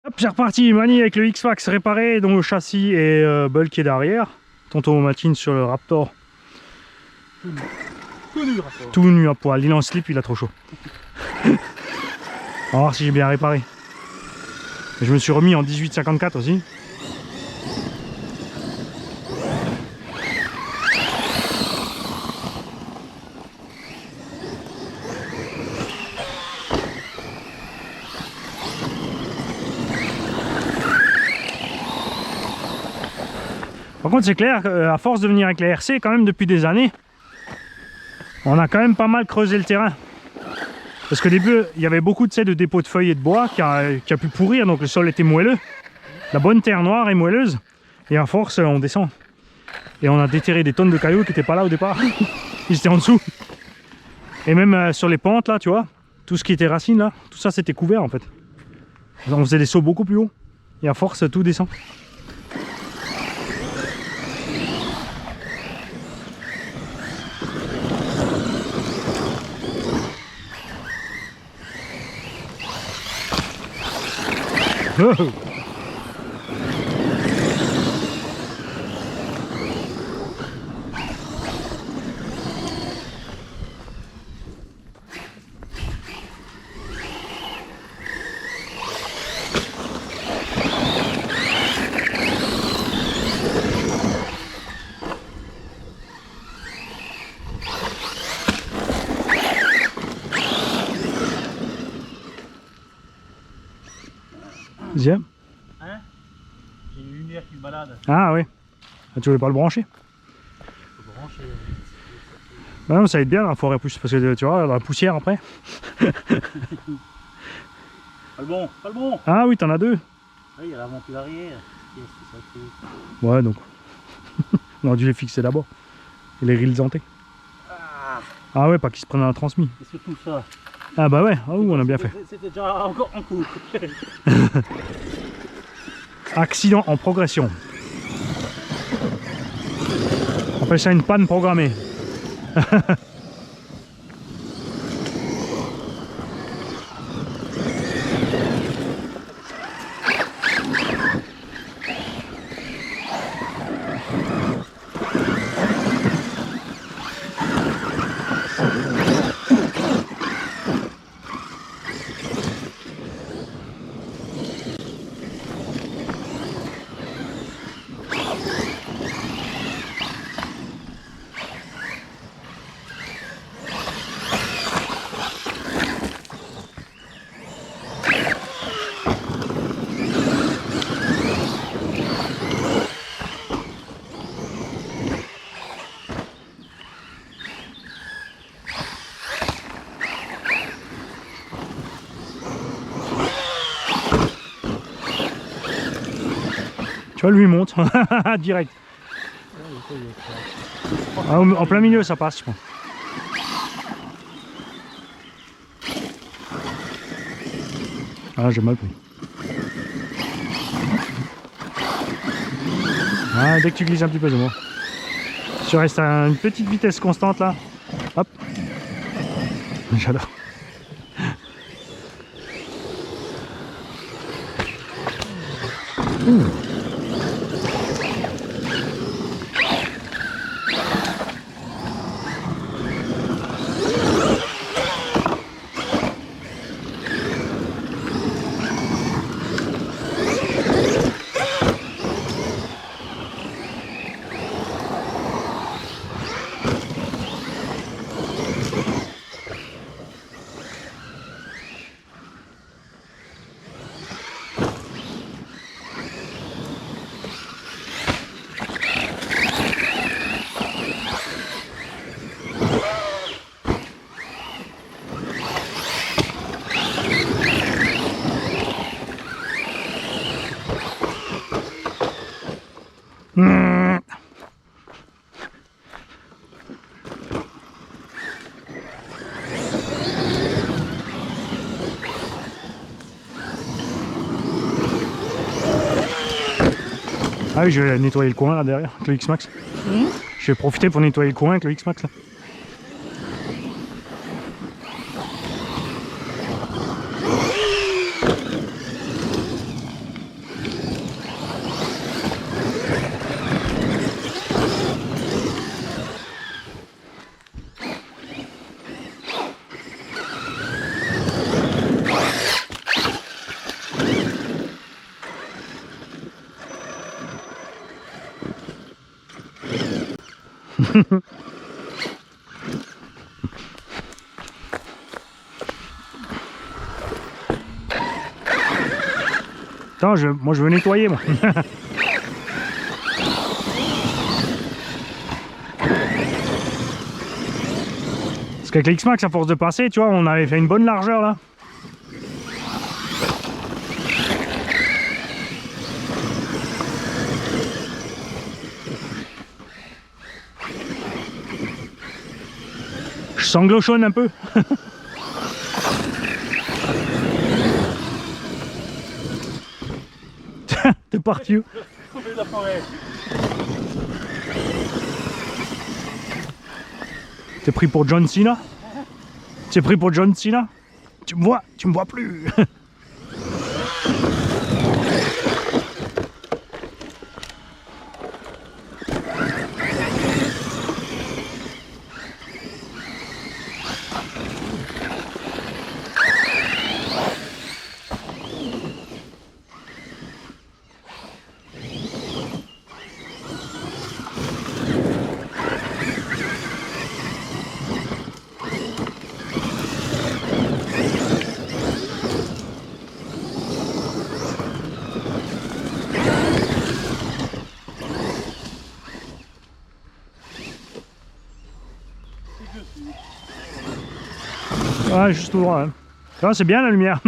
Hop, c'est reparti, Mani avec le X-Max réparé, dont le châssis et Bull qui est derrière. Tonton Matine sur le Raptor. Tout nu à poil, il est en slip, il a trop chaud. On va voir si j'ai bien réparé. Et je me suis remis en 1854 aussi. Par contre, c'est clair qu'à force de venir avec la RC, quand même depuis des années, on a quand même pas mal creusé le terrain. Parce qu'au début, il y avait beaucoup de dépôts de feuilles et de bois qui a pu pourrir, donc le sol était moelleux. La bonne terre noire et moelleuse. Et à force, on descend. Et on a déterré des tonnes de cailloux qui n'étaient pas là au départ. Ils étaient en dessous. Et même sur les pentes, là, tu vois, tout ce qui était racines, là, tout ça, c'était couvert, en fait. On faisait des sauts beaucoup plus hauts. Et à force, tout descend. Oh. Deuxième. Hein? J'ai une lumière qui me balade. Ah oui. Ah, tu voulais pas le brancher? Faut brancher. Bah non, ça va être bien la forêt plus parce que tu vois, la poussière après. Pas le bon, pas le bon. Ah oui, t'en as deux. Oui, il y a l'avant et l'arrière. Qu'est-ce que ça fait? Ouais, donc. On aurait dû les fixer d'abord. Et les rilsanter. Ah ouais, pas qu'ils se prennent à la transmis. Et surtout ça. Ah bah ouais, oh, on a bien fait. C'était déjà encore en cours. Accident en progression. On appelle ça une panne programmée. Tu vois, lui il monte direct. Ah, en plein milieu ça passe, je pense. Ah, j'ai mal pris. Ah, dès que tu glisses un petit peu, c'est bon. Si tu restes à une petite vitesse constante là, hop. J'adore. Ah oui, je vais nettoyer le coin là derrière avec le X-Max. Je vais profiter pour nettoyer le coin avec le X-Max là. Attends, moi je veux nettoyer moi. Parce qu'avec l'X-Max, à force de passer, tu vois, on avait fait une bonne largeur là. Je sanglochonne un peu. T'es parti où? T'es pris pour John Cena? T'es pris pour John Cena? Tu me vois plus. Ouais, juste tout droit. Hein. Ça, c'est bien la lumière.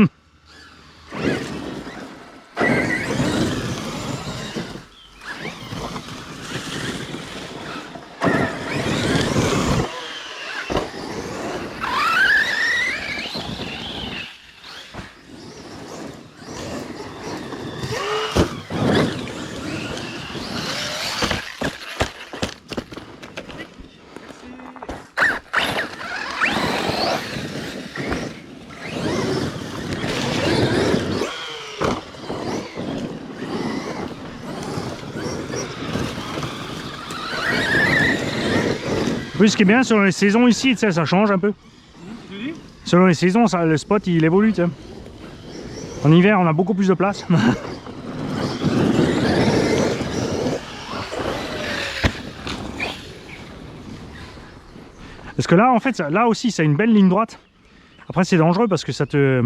Oui, ce qui est bien, selon les saisons ici, tu sais, ça change un peu. Selon les saisons, ça, le spot il évolue. Tu sais. En hiver, on a beaucoup plus de place. Parce que là, en fait, là aussi, ça a une belle ligne droite. Après, c'est dangereux parce que ça te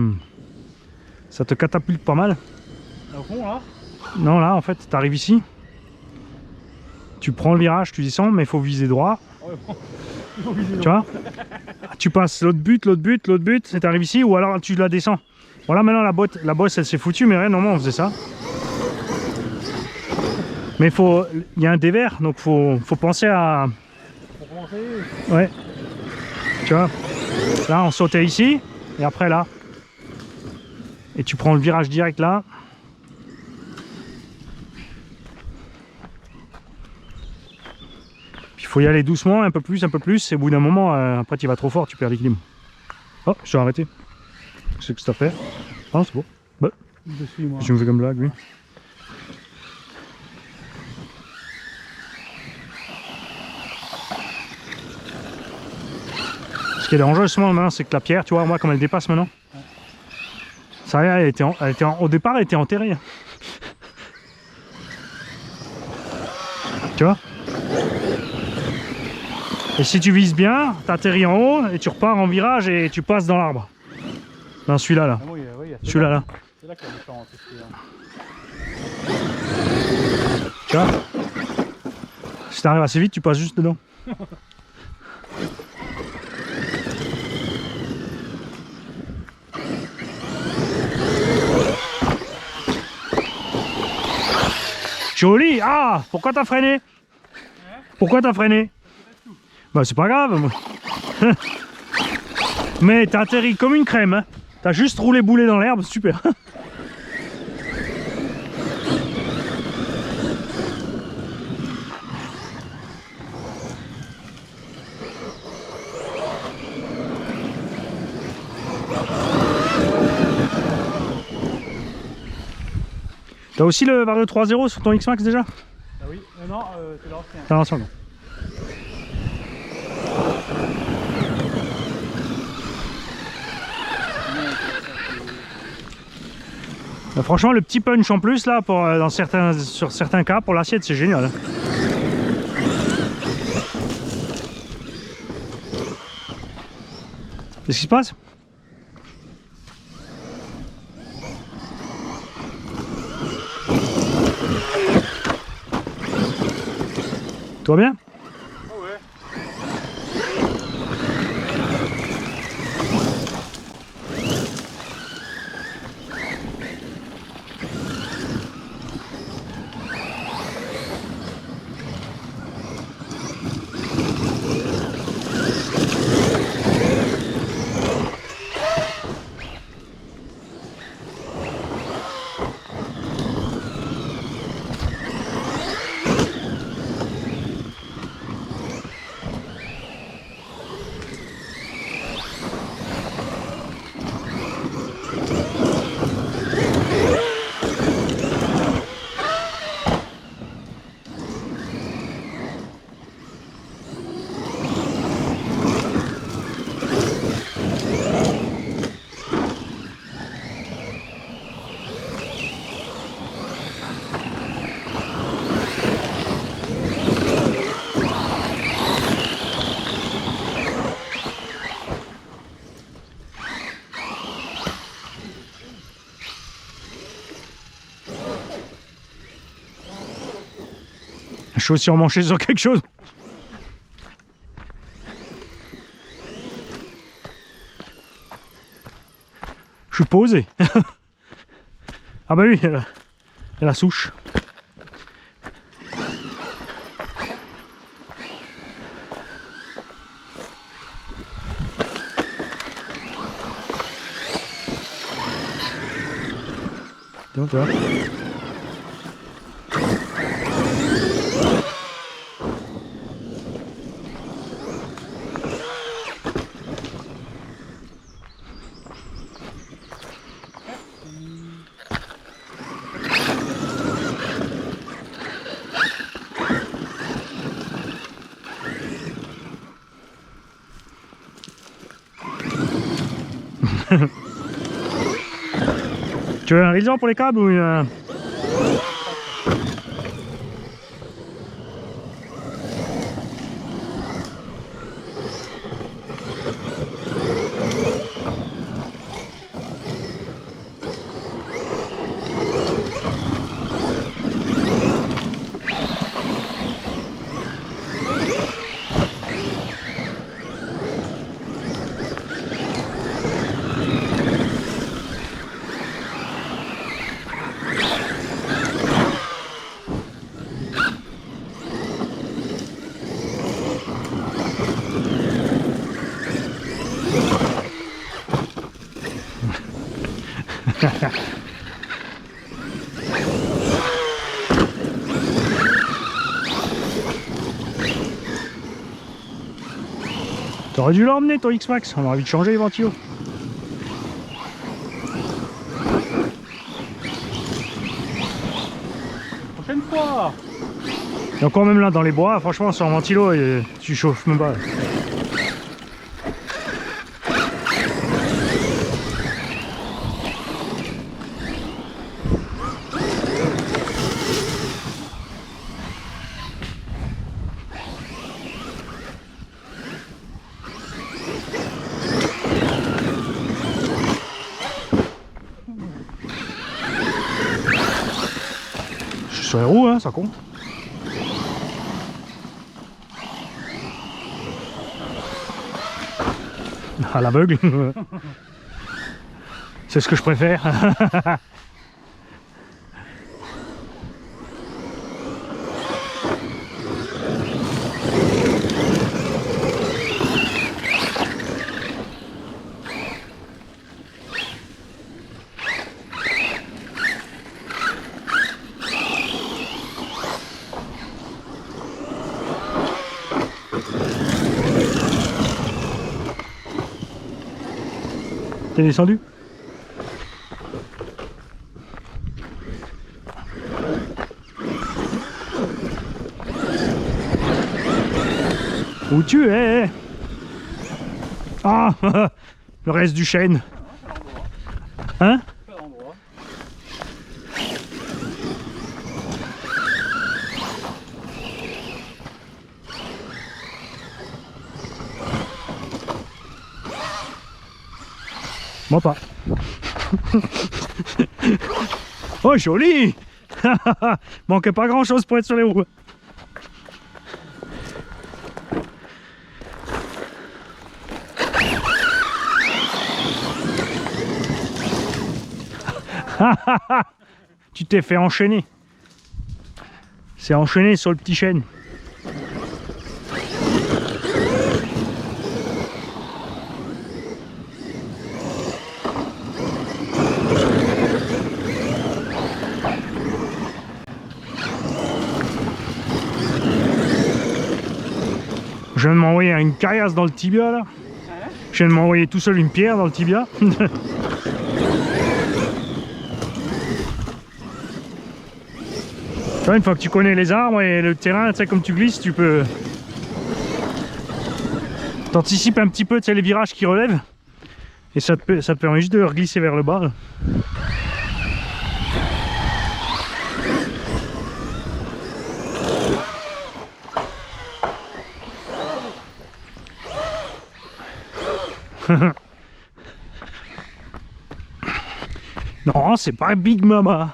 catapulte pas mal. Au fond, là? Non, là, en fait, tu arrives ici. Tu prends le virage, tu descends, mais il faut viser droit. Tu vois, tu passes l'autre but, et tu arrives ici, ou alors tu la descends. Voilà, maintenant la bosse elle s'est foutue, mais rien, normalement on faisait ça. Mais il y a un dévers, donc faut penser à. Pour commencer. Ouais. Tu vois, là on sautait ici, et après là. Et tu prends le virage direct là. Il faut y aller doucement, un peu plus, et au bout d'un moment, après tu vas trop fort, tu perds l'équilibre. Oh, je suis arrêté. Qu'est-ce que ça fait? Ah, c'est bon. Bah, Je suis moi. je me fais comme blague, lui. Ce qui est dangereux justement maintenant, c'est que la pierre, tu vois, moi, comme elle dépasse maintenant, ça, au départ, elle était enterrée. Tu vois? Et si tu vises bien, tu atterris en haut et tu repars en virage et tu passes dans l'arbre. Dans celui-là, là. Ah oui, oui, Celui-là, là. C'est là qu'il y a la différence. Tu vois? Si tu arrives assez vite, tu passes juste dedans. Joli! Ah! Pourquoi t'as freiné? Pourquoi t'as freiné? Bah c'est pas grave. Mais t'as atterri comme une crème. Hein. T'as juste roulé boulet dans l'herbe, super. T'as aussi le Vario 3.0 sur ton X-Max déjà? Ah oui, non, c'est l'ancien. C'est l'ancien, non. Bah, franchement, le petit punch en plus là, sur certains cas, pour l'assiette, c'est génial. Qu'est-ce qui se passe? Tout va bien? Oh ouais. Je suis aussi emmanché sur quelque chose. Je suis posé. Ah bah oui, il y a la souche. Donc, tu vois. Tu veux un rison pour les câbles ou une... T'aurais dû l'emmener ton X-Max, on a envie de changer les ventilos. Prochaine fois. Et encore même là dans les bois, franchement sur un ventilo, tu chauffes même pas. Je suis sur les roues, hein, ça compte. À l'aveugle. C'est ce que je préfère. T'es descendu? Où tu es? Ah, le reste du chêne. Hein? Moi pas. Oh, joli. Manquait pas grand chose pour être sur les roues. Tu t'es fait enchaîner. C'est enchaîné sur le petit chêne. Je viens de m'envoyer une caillasse dans le tibia là. Je viens de m'envoyer tout seul une pierre dans le tibia. Tu vois, une fois que tu connais les arbres et le terrain, tu sais, comme tu glisses, tu peux... T'anticipes un petit peu, tu sais, les virages qui relèvent. Et ça te permet juste de glisser vers le bas. Là. Non, c'est pas Big Mama.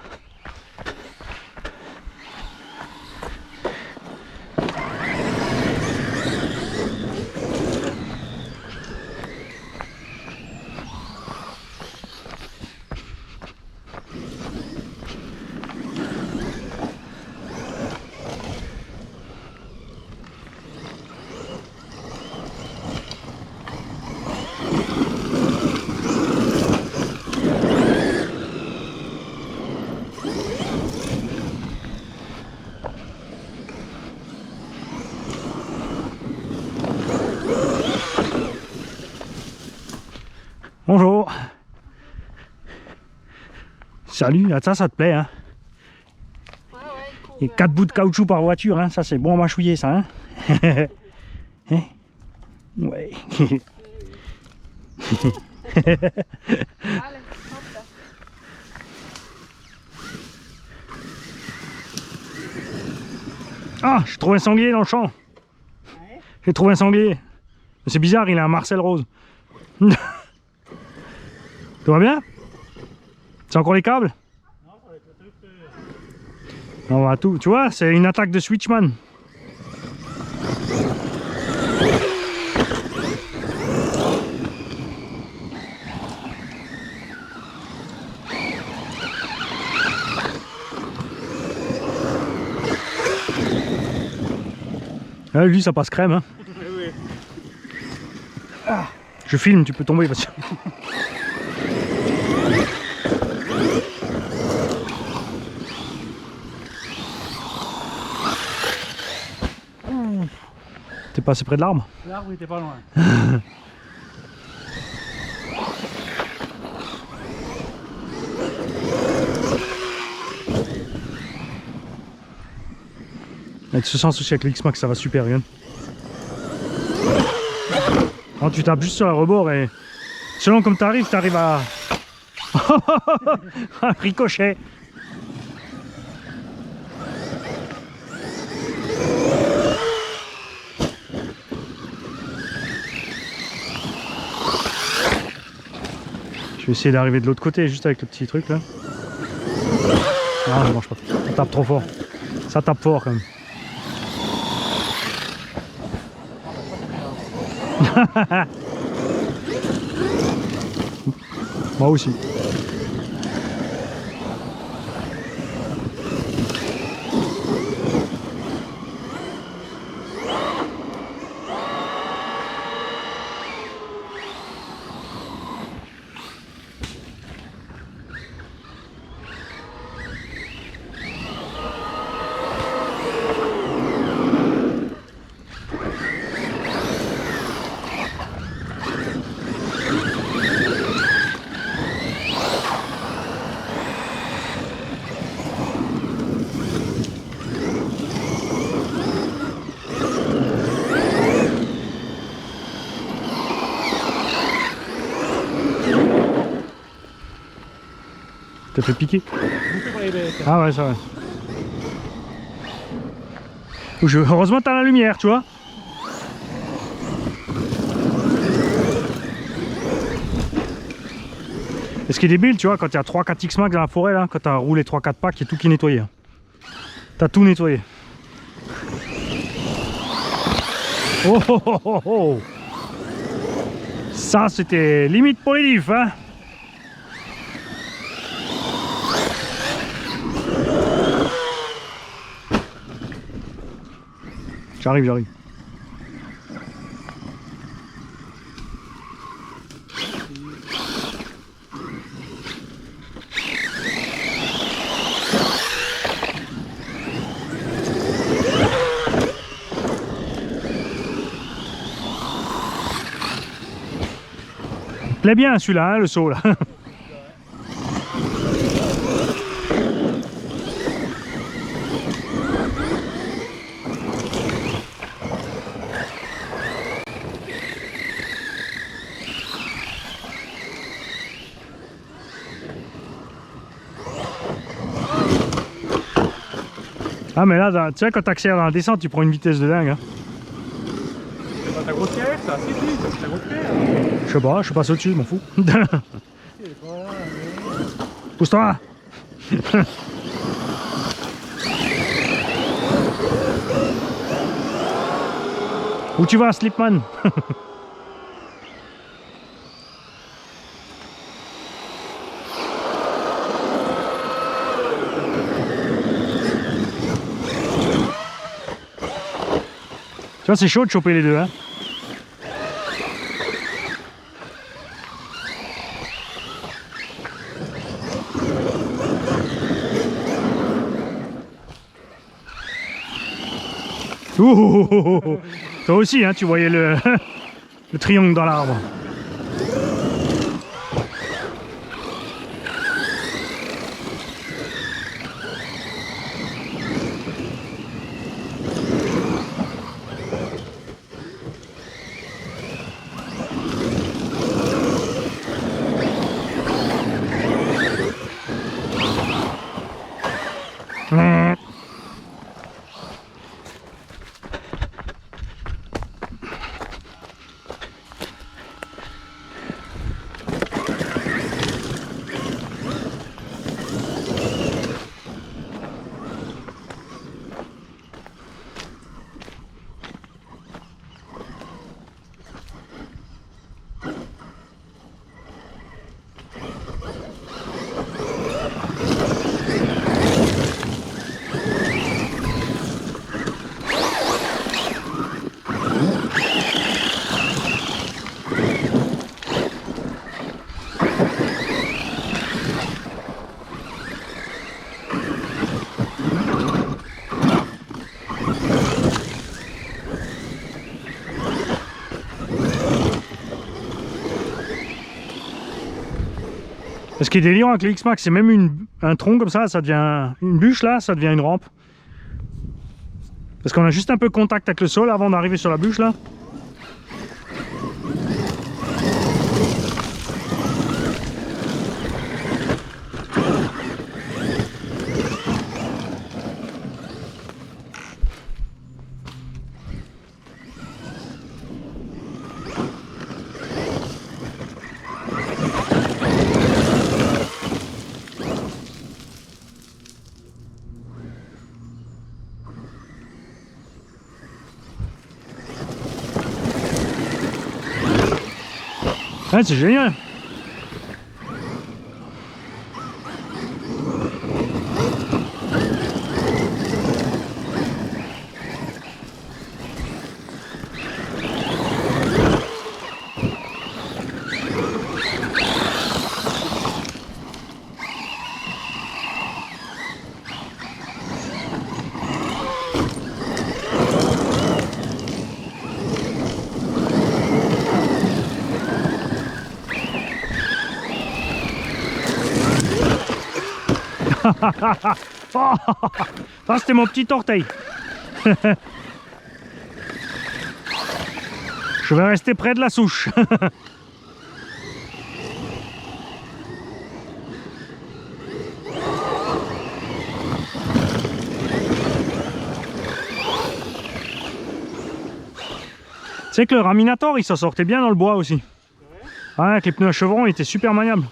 Bonjour. Salut, ça te plaît, hein? Ouais, cool. Et 4 bouts de caoutchouc par voiture, hein? Ça c'est bon à mâchouiller, ça, hein? Hein? Ouais. Allez, hop là. Ah, j'ai trouvé un sanglier dans le champ. Ouais. J'ai trouvé un sanglier. C'est bizarre, il a un Marcel rose. Tout va bien? C'est encore les câbles? Non, ça va être le truc. On va tout. Tu vois, c'est une attaque de Switchman. Ah, lui, ça passe crème. Hein. Oui. Ah, je filme, tu peux tomber parce que... T'es passé près de l'arbre? L'arbre était pas loin. Avec ce sens aussi avec le X-Max, ça va super bien. Alors, tu tapes juste sur le rebord et selon comme t'arrives à... un ricochet. Je vais essayer d'arriver de l'autre côté, juste avec le petit truc là. Ah, ça marche pas. Ça tape trop fort. Ça tape fort quand même. Moi aussi. T'as fait piquer? Bouffé par les bêtes. Ah ouais, ça va. Heureusement t'as la lumière, tu vois. Et ce qui est débile, tu vois, quand il y a 3-4 X-Max dans la forêt, là, quand tu as roulé 3-4 packs, il y a tout qui est nettoyé. Tu as tout nettoyé. Oh oh oh oh oh. Ça, c'était limite pour les diffs, hein. J'arrive. Il plaît bien celui-là, hein, le saut là. Ah mais là, tu sais, quand tu accélères dans la descente, tu prends une vitesse de dingue. Hein. C'est pas ta grosse carrière, c'est assez vite, c'est ta grosse carrière. Je passe au-dessus, je m'en fous. Pousse-toi. Où tu vas, Slipman? Tu vois, c'est chaud de choper les deux, hein. Ouh, toi aussi, hein, tu voyais le, le triangle dans l'arbre. Ce qui est délirant avec le X-Max, c'est même un tronc comme ça devient une bûche là, ça devient une rampe. Parce qu'on a juste un peu contact avec le sol avant d'arriver sur la bûche là. Ouais, c'est génial. Oh, ça c'était mon petit orteil. Je vais rester près de la souche. Tu sais que le Raminator il s'en sortait bien dans le bois aussi. Ouais, avec les pneus à chevron il était super maniable.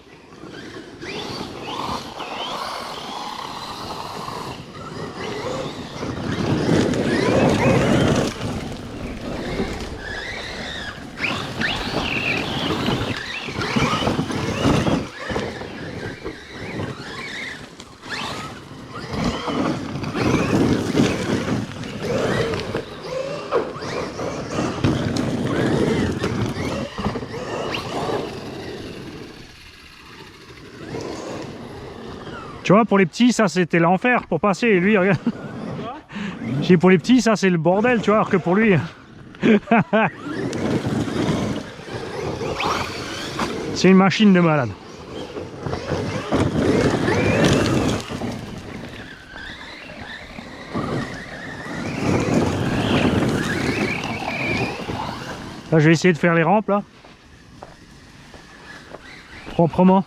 Tu vois, pour les petits, ça c'était l'enfer pour passer. Et lui, regarde. J'ai pour les petits, ça c'est le bordel, tu vois, alors que pour lui. C'est une machine de malade. Là, je vais essayer de faire les rampes là. Proprement.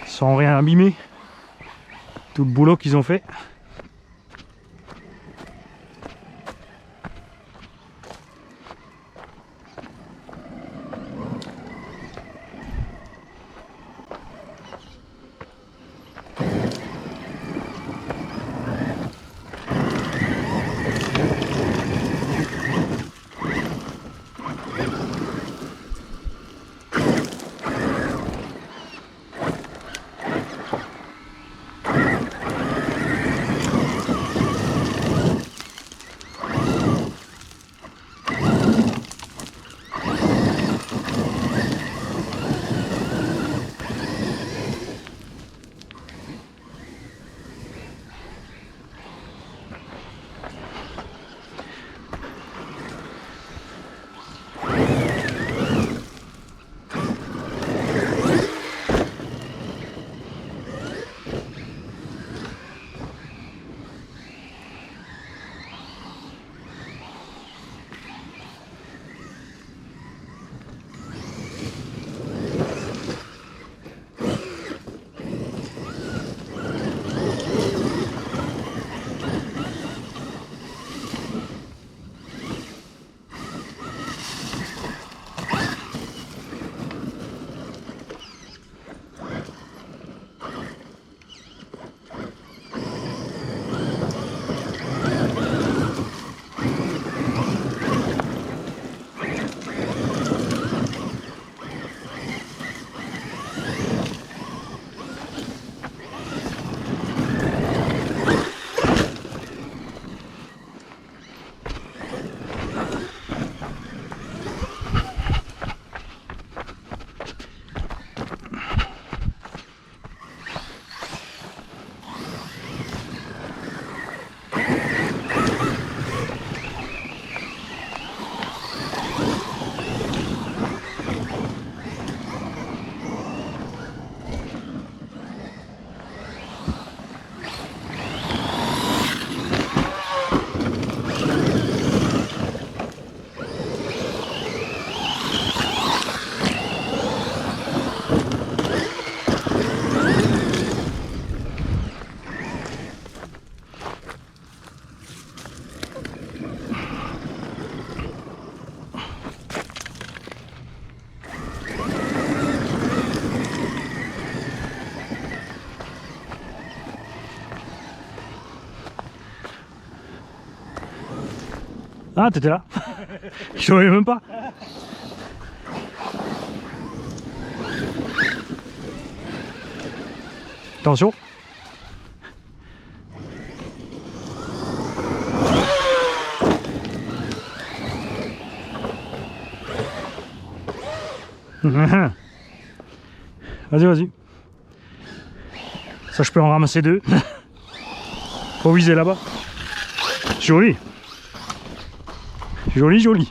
Sans rien abîmer. Tout le boulot qu'ils ont fait. Ah, t'étais là. Je voyais même pas. Attention. Vas-y, vas-y. Ça, je peux en ramasser deux. Faut viser là-bas. Joli. Joli, joli.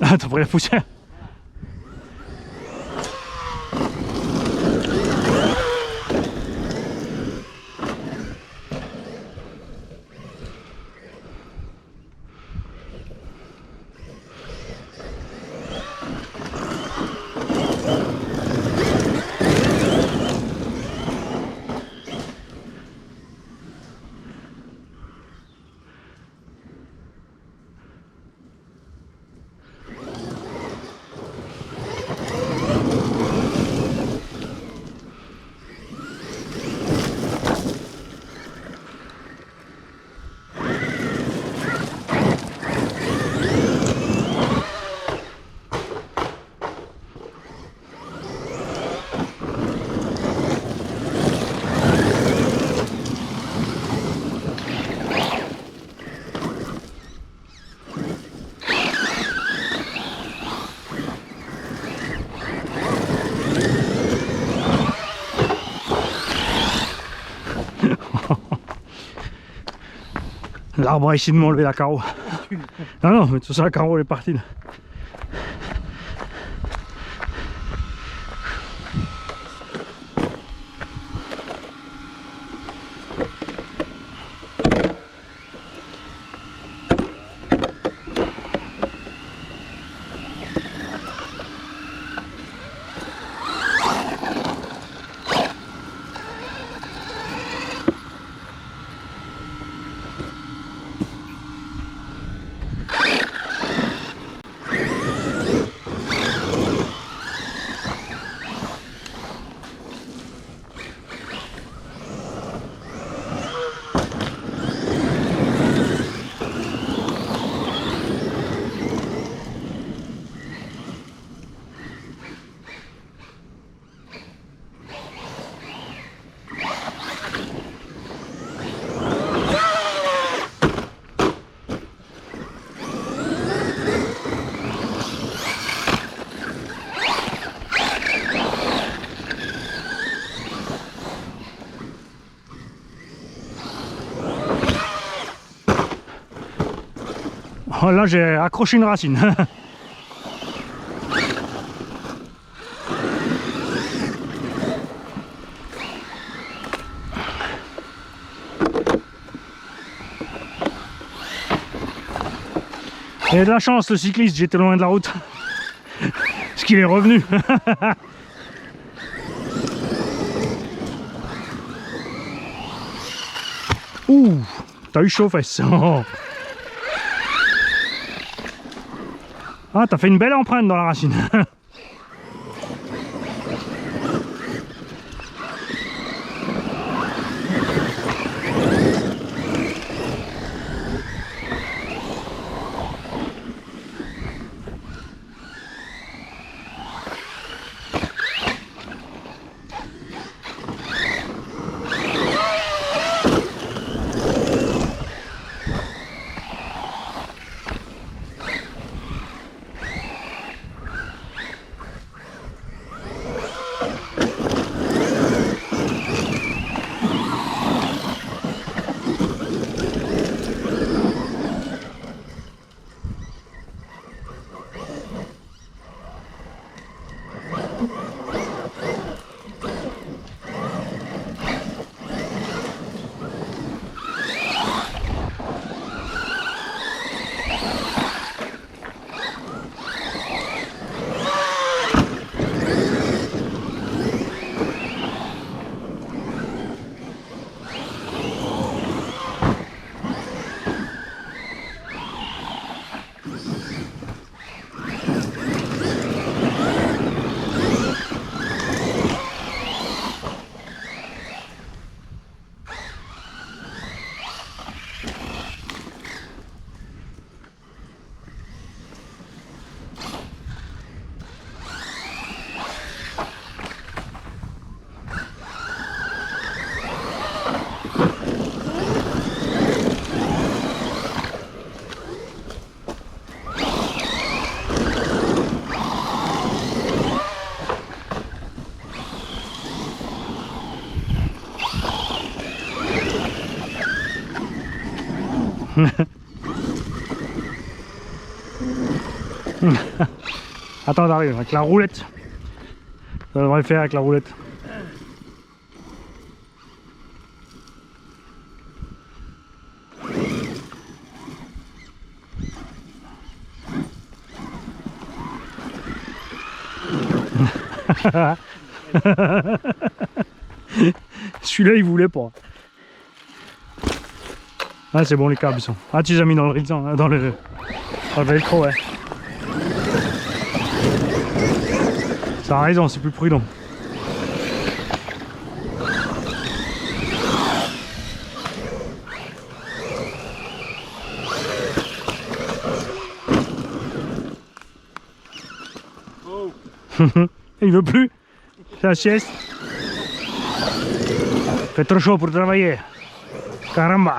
Ah, t'as pris la poussière. L'arbre a essayé de m'enlever la carreau. Non, non, mais tout ça, la carreau elle est partie là. Oh, là j'ai accroché une racine. Il a de la chance le cycliste, j'étais loin de la route. Parce qu'il est revenu. Ouh, t'as eu chaud fesses. Ah, t'as fait une belle empreinte dans la racine. Attends, t'arrives avec la roulette. Ça devrait le faire avec la roulette. Celui-là il voulait pas. Ah c'est bon, les câbles sont. Ah tu les as mis dans le dans le velcro, ouais. Ça a raison, c'est plus prudent. Oh. Il veut plus. C'est la sieste. Fait trop chaud pour travailler. Caramba.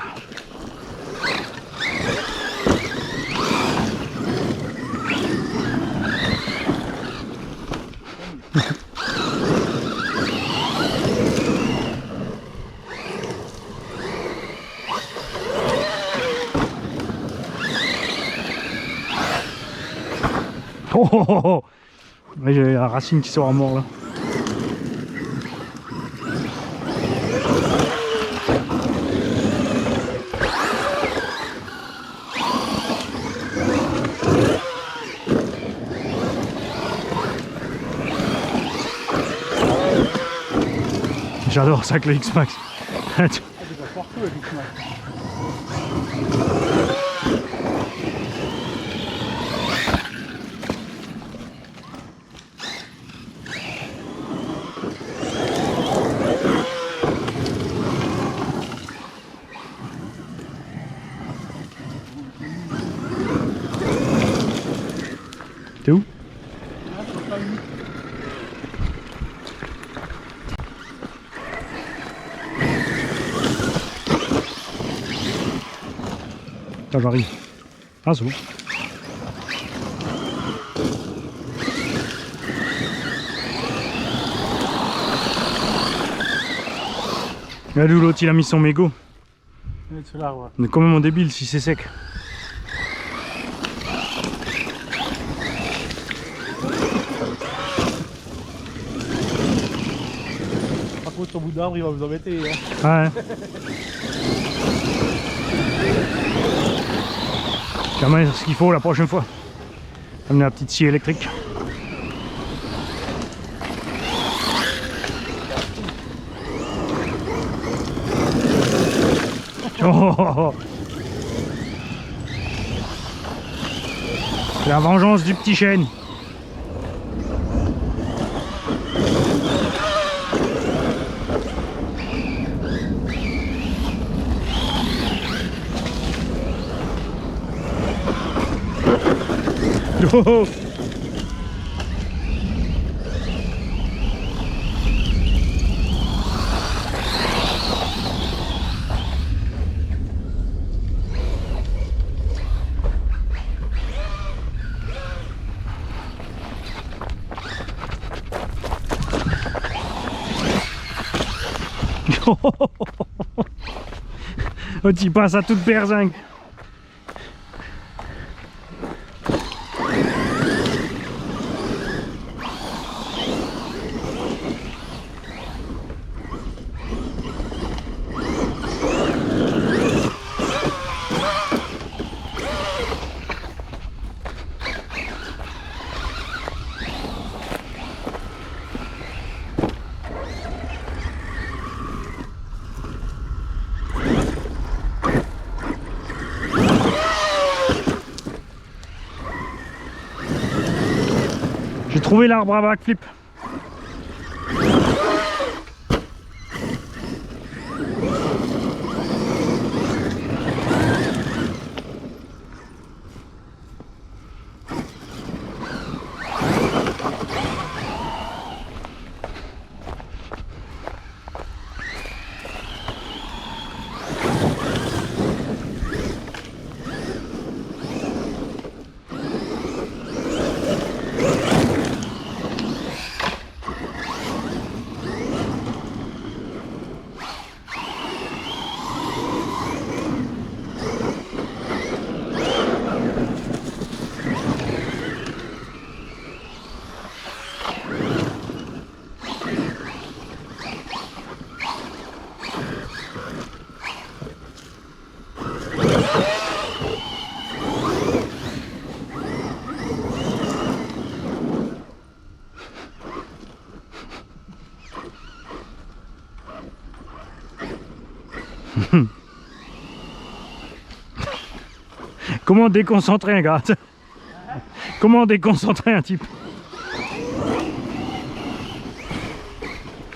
Oh, oh, oh, oh. Ouais, j'ai la racine qui sort à mort là. J'adore ça avec le X-Max. Ah, c'est pas partout avec X-Max. T'es où? Là j'arrive. Ah c'est bon. Regardez où l'autre il a mis son mégot. C'est là, ouais. On est quand même en débile si c'est sec. Par contre, ton bout d'arbre, il va vous embêter. Hein. Ouais. Quand même ce qu'il faut la prochaine fois. Amener la petite scie électrique. Oh, oh, oh. La vengeance du petit chêne. Oh, oh. Oh, tu passes à toute berzingue. J'ai trouvé l'arbre à backflip. Comment déconcentrer un gars? Comment déconcentrer un type?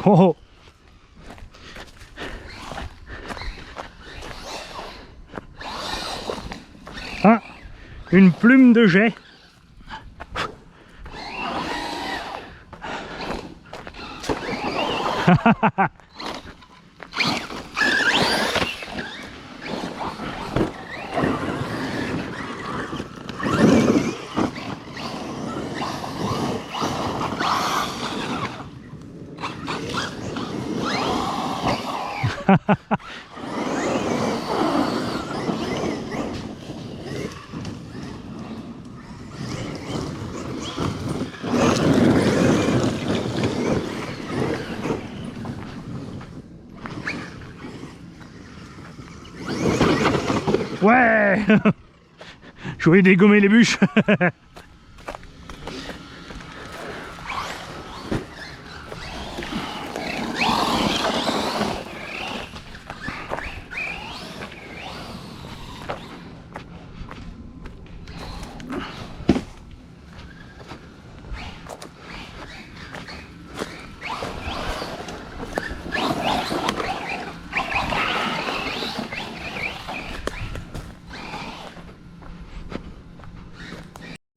Oh, oh. Ah, une plume de jet. ouais. Je voulais dégommer les bûches.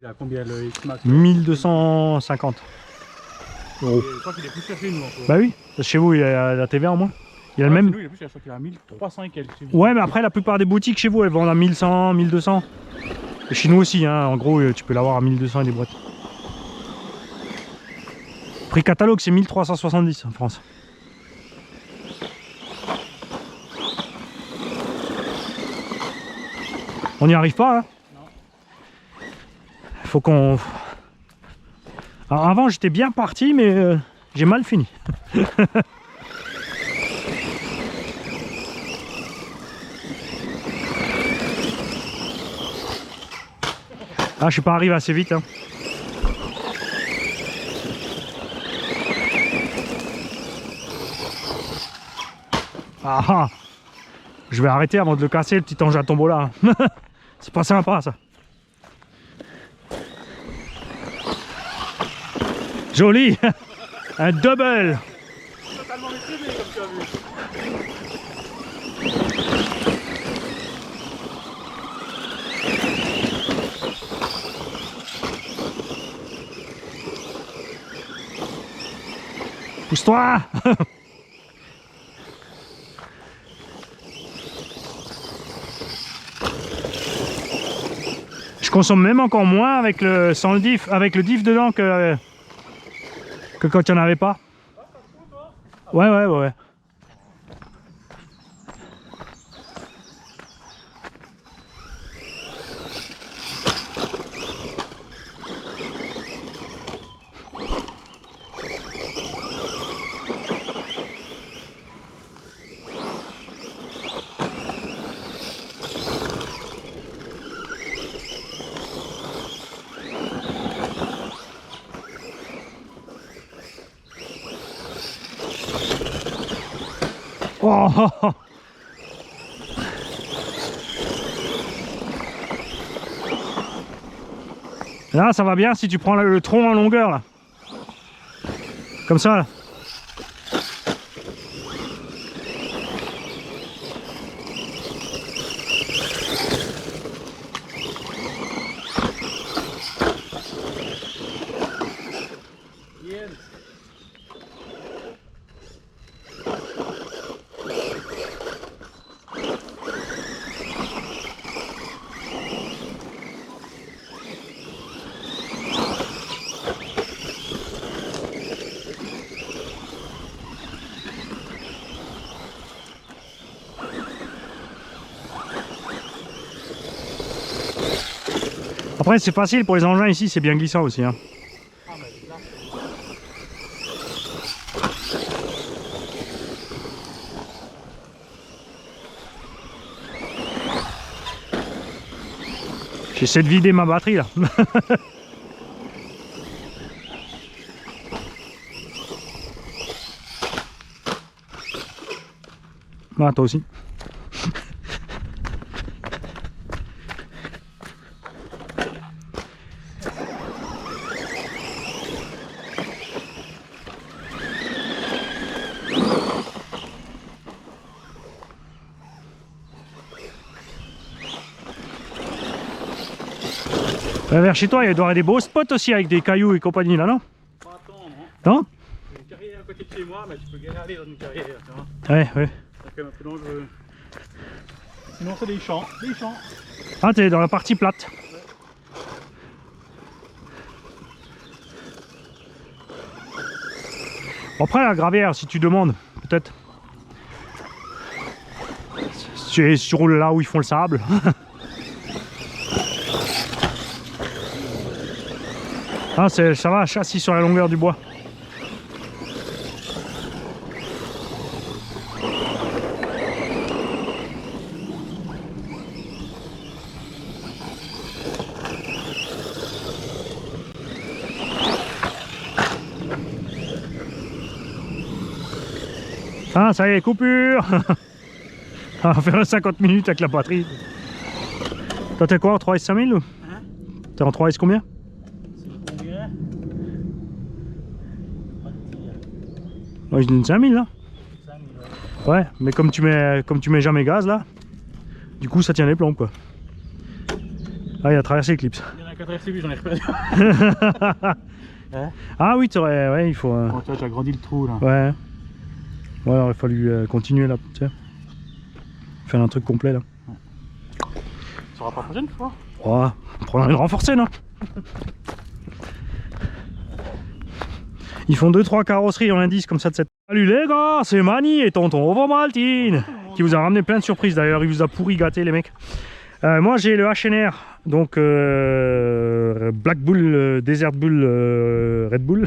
Il a combien le X-Max? 1250 euros. Je crois qu'il est plus cher chez nous encore. Bah oui, parce que chez vous il y a la TVA en moins. Il y a le Ouais, même. chez nous, il est plus cher, je crois qu'il a 1300 et quelques. chez nous. Ouais, mais après la plupart des boutiques chez vous elles vendent à 1100, 1200. Et chez nous aussi, hein. En gros tu peux l'avoir à 1200 et des boîtes. Prix catalogue c'est 1370 en France. On n'y arrive pas, hein. Faut qu'on... Alors, avant j'étais bien parti mais j'ai mal fini. Ah, je suis pas arrivé assez vite, hein. Ah, ah. Je vais arrêter avant de le casser, le petit ange à tombola. C'est pas sympa ça. Joli. Un double. Totalement maîtrisé comme tu as vu. Pousse-toi. Je consomme même encore moins avec le sans le diff, avec le diff dedans que quand il n'y en avait pas. Ouais. Oh. Là ça va bien si tu prends le tronc en longueur là. Comme ça là. Yes. Après c'est facile pour les engins ici, c'est bien glissant aussi, hein. Ah, mais c'est là. J'essaie de vider ma batterie là. Ah, toi aussi. Vers chez toi, il doit y avoir des beaux spots aussi avec des cailloux et compagnie là, non? Pas attendre, hein. Non? Il y a une carrière à côté de chez moi, mais tu peux galérer dans une carrière, tu vois. Ouais. C'est quand même un peu dangereux. Sinon, c'est des champs. Des champs. Ah, t'es dans la partie plate. Après, la gravière, si tu demandes, peut-être. Si tu roules là où ils font le sable. Ah, ça va, châssis sur la longueur du bois. Ah, ça y est, coupure. On va faire 50 minutes avec la batterie. Toi, t'es quoi, en 3S 5000 ou Hein? T'es en 3S combien? C'est combien? Pas de tir. Ouais, j'ai une 5000 là. 5000, ouais. Ouais, mais comme tu mets jamais gaz là, du coup ça tient les plombs quoi. Ah, il a traversé Eclipse. Il y en a 4 RCB, j'en ai reperdu. Hein? Ah oui, ouais, il faut. Oh, tu vois, j'ai agrandi le trou là. Ouais. Ouais, il aurait fallu continuer là, tu sais. Faire un truc complet là. Ça sera pas la prochaine fois. Ouais, on prendra une renforcée non. Ils font 2-3 carrosseries en indice comme ça de cette. Salut les gars, c'est Mani et tonton Ovomaltine qui vous a ramené plein de surprises d'ailleurs, il vous a pourri gâté les mecs. Moi j'ai le HNR, donc Black Bull, Desert Bull, Red Bull,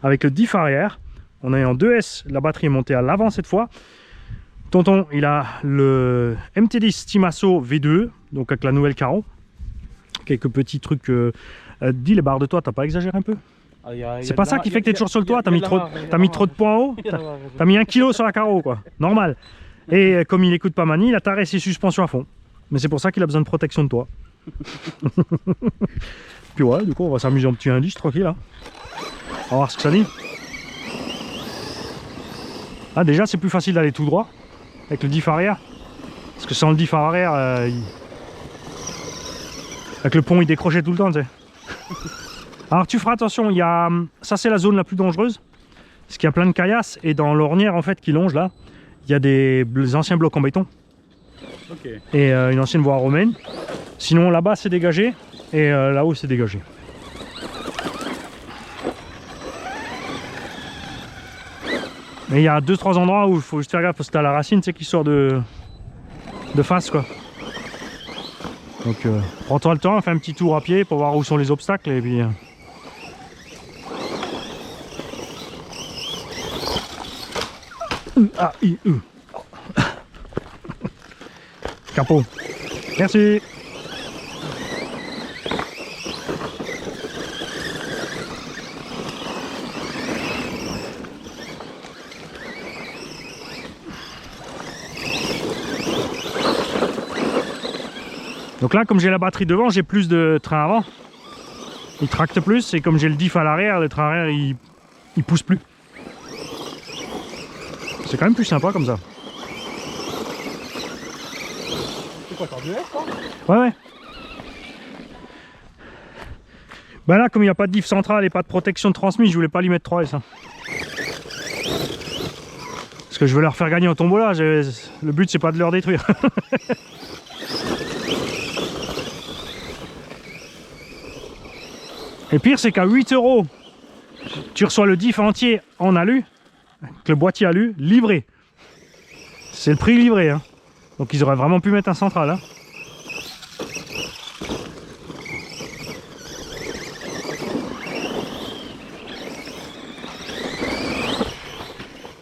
avec le diff arrière. On est en 2S, la batterie est montée à l'avant cette fois. Tonton, il a le MT10 Timasso V2, donc avec la nouvelle carreau. Quelques petits trucs. Dis les barres de toit, t'as pas exagéré un peu? C'est pas ça qui fait que t'es toujours sur le toit, t'as mis trop de points en haut, t'as mis 1 kg sur la carreau quoi, normal. Et comme il écoute pas Mani, il a taré ses suspensions à fond. Mais c'est pour ça qu'il a besoin de protection de toit. Puis ouais, du coup on va s'amuser en petit indice tranquille là. On va voir ce que ça dit. Ah déjà c'est plus facile d'aller tout droit avec le diff arrière. Parce que sans le diff arrière, avec le pont il décrochait tout le temps tu sais. Alors tu feras attention, ça c'est la zone la plus dangereuse, parce qu'il y a plein de caillasses et dans l'ornière en fait qui longe là, il y a des anciens blocs en béton. Ok. Et une ancienne voie romaine. Sinon là-bas c'est dégagé et là-haut c'est dégagé. Mais il y a 2-3 endroits où il faut juste faire gaffe parce que t'as la racine qui sort de face quoi. Donc prends-toi le temps, fais un petit tour à pied pour voir où sont les obstacles et puis... Capot. Merci. Donc là, comme j'ai la batterie devant, j'ai plus de train avant. Il tracte plus et comme j'ai le diff à l'arrière, le train arrière il pousse plus. C'est quand même plus sympa comme ça. C'est quoi, t'es en 2S toi? Ouais. Bah là, comme il n'y a pas de diff central et pas de protection de transmis, je voulais pas lui mettre 3S. Hein. Parce que je veux leur faire gagner en tombola. Le but, c'est pas de leur détruire. Et pire, c'est qu'à 8 €, tu reçois le diff entier en alu, avec le boîtier alu, livré. C'est le prix livré. Hein. Donc ils auraient vraiment pu mettre un central. Hein.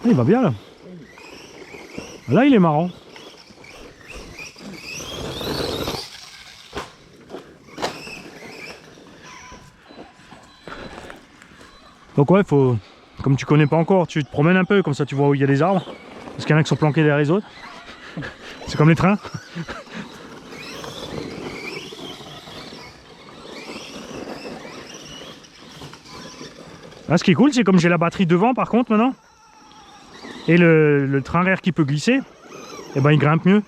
Il va bien là. Là, il est marrant. Donc ouais, faut, comme tu connais pas encore, tu te promènes un peu, comme ça tu vois où il y a des arbres. Parce qu'il y en a qui sont planqués derrière les autres. C'est comme les trains. Là, ce qui est cool, c'est comme j'ai la batterie devant par contre maintenant, et le train arrière qui peut glisser, et ben il grimpe mieux.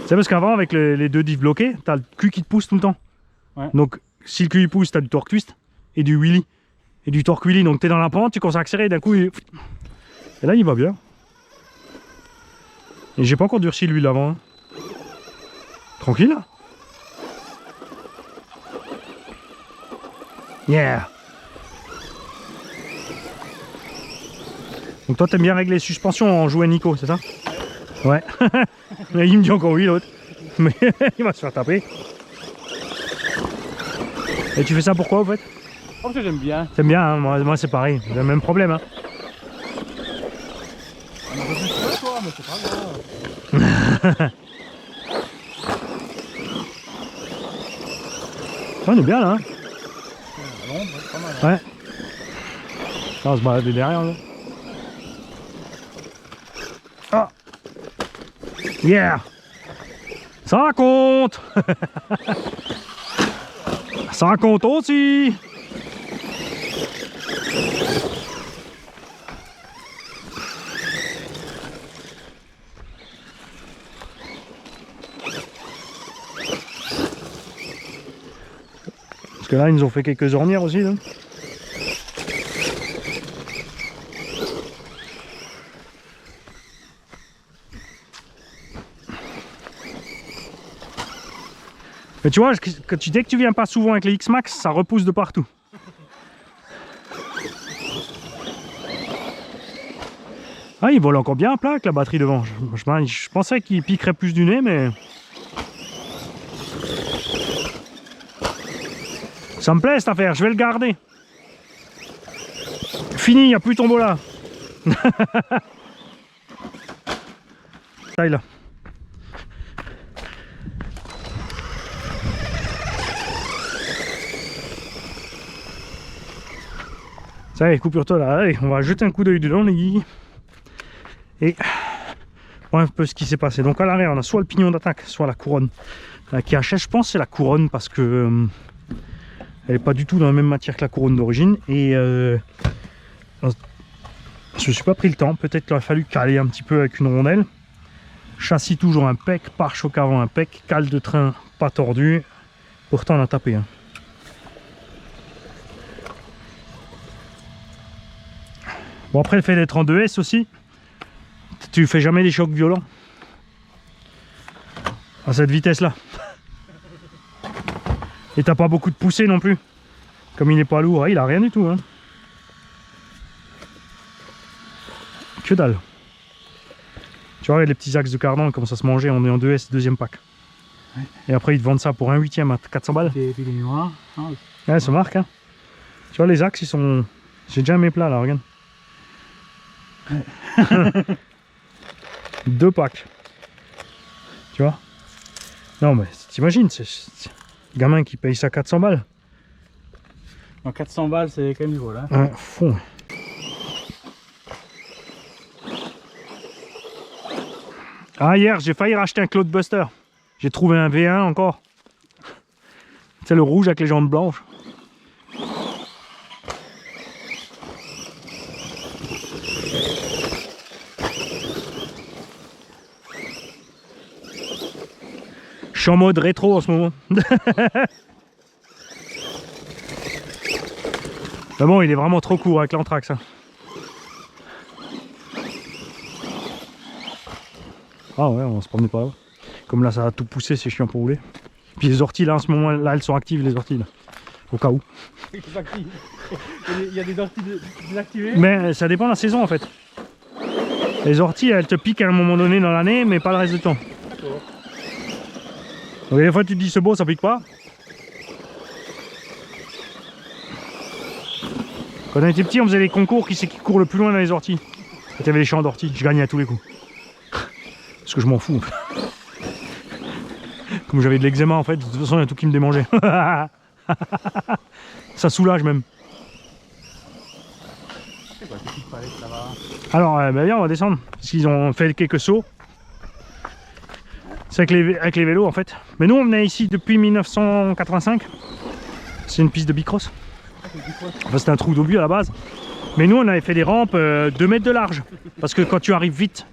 C'est parce qu'avant, avec les deux diffs bloqués, t'as le cul qui te pousse tout le temps. Ouais. Donc si le cul il pousse, t'as du torque twist et du wheelie. Et du torque wheelie, donc t'es dans la pente, tu commences à accélérer, d'un coup et là il va bien. Et j'ai pas encore durci lui l'avant. Hein. Tranquille là. Yeah. Donc toi t'aimes bien régler les suspensions en jouant Nico, c'est ça? Ouais. Il me dit encore oui l'autre. Mais il va se faire taper. Et tu fais ça pourquoi en fait? Oh, ça j'aime bien. T'aimes bien, hein, moi c'est pareil, j'ai le même problème. Hein. On a un peu plus que toi, mais c'est pas grave. On est bien là. Hein. À l'ombre, pas mal. Ouais. on va se balader derrière là. Ah. Yeah. Ça compte. Ça compte aussi. Parce que là, ils nous ont fait quelques ornières aussi. Là. Mais tu vois, dès que tu viens pas souvent avec les X-Max, ça repousse de partout. Ah, il vole encore bien à plat avec la batterie devant. Je pensais qu'il piquerait plus du nez, mais... Ça me plaît cette affaire, je vais le garder. Fini, il n'y a plus tombeau là. Taille là. Ça y est, coupure-toi là. Allez, on va jeter un coup d'œil dedans, les guilles. Et voir un peu ce qui s'est passé. Donc à l'arrière, on a soit le pignon d'attaque, soit la couronne. Qui achète, je pense, c'est la couronne parce que elle n'est pas du tout dans la même matière que la couronne d'origine. Et je ne suis pas pris le temps. Peut-être qu'il aurait fallu caler un petit peu avec une rondelle. Châssis toujours impec, pare-choc avant impec, cale de train pas tordu. Pourtant on a tapé. Hein. Bon, après le fait d'être en 2S aussi, tu fais jamais des chocs violents à cette vitesse là. Et t'as pas beaucoup de poussée non plus. Comme il n'est pas lourd, il a rien du tout. Hein. Que dalle. Tu vois, les petits axes de cardan comment ça se mangeait, on est en 2S, deuxième pack. Ouais. Et après ils te vendent ça pour un huitième à 400 balles. Et puis les noirs. Ah, ouais, ça marque. Hein. Tu vois, les axes ils sont... J'ai déjà mes plats là, regarde. Ouais. 2 packs. Tu vois. Non mais t'imagines, c'est le gamin qui paye ça 400 balles. En 400 balles c'est quand même du vol. Hein. Ouais, fond. Ah, hier j'ai failli racheter un Cloud Buster. J'ai trouvé un V1 encore. C'est le rouge avec les jantes blanches. Je suis en mode rétro en ce moment. Mais bon, il est vraiment trop court avec l'Anthrax. Hein. Ah ouais, on va se promener par là. Comme là, ça a tout poussé, c'est chiant pour rouler. Puis les orties, là, en ce moment, là, elles sont actives, les orties, là. Au cas où. Il y a des orties désactivées. Mais ça dépend de la saison, en fait. Les orties, elles te piquent à un moment donné dans l'année, mais pas le reste du temps. D'accord. Donc des fois, tu te dis, c'est beau, ça pique pas. Quand on était petit, on faisait les concours, qui c'est qui court le plus loin dans les orties. Quand il y avait les champs d'orties, je gagnais à tous les coups. Parce que je m'en fous. Comme j'avais de l'eczéma en fait, de toute façon il y a tout qui me démangeait. Ça soulage même. C'est quoi, petite palette, ça va. Alors ben viens, on va descendre. Parce qu'ils ont fait quelques sauts. C'est avec les vélos en fait. Mais nous on venait ici depuis 1985. C'est une piste de bicross. Enfin, c'était un trou d'obus à la base. Mais nous on avait fait des rampes 2 mètres de large. Parce que quand tu arrives vite,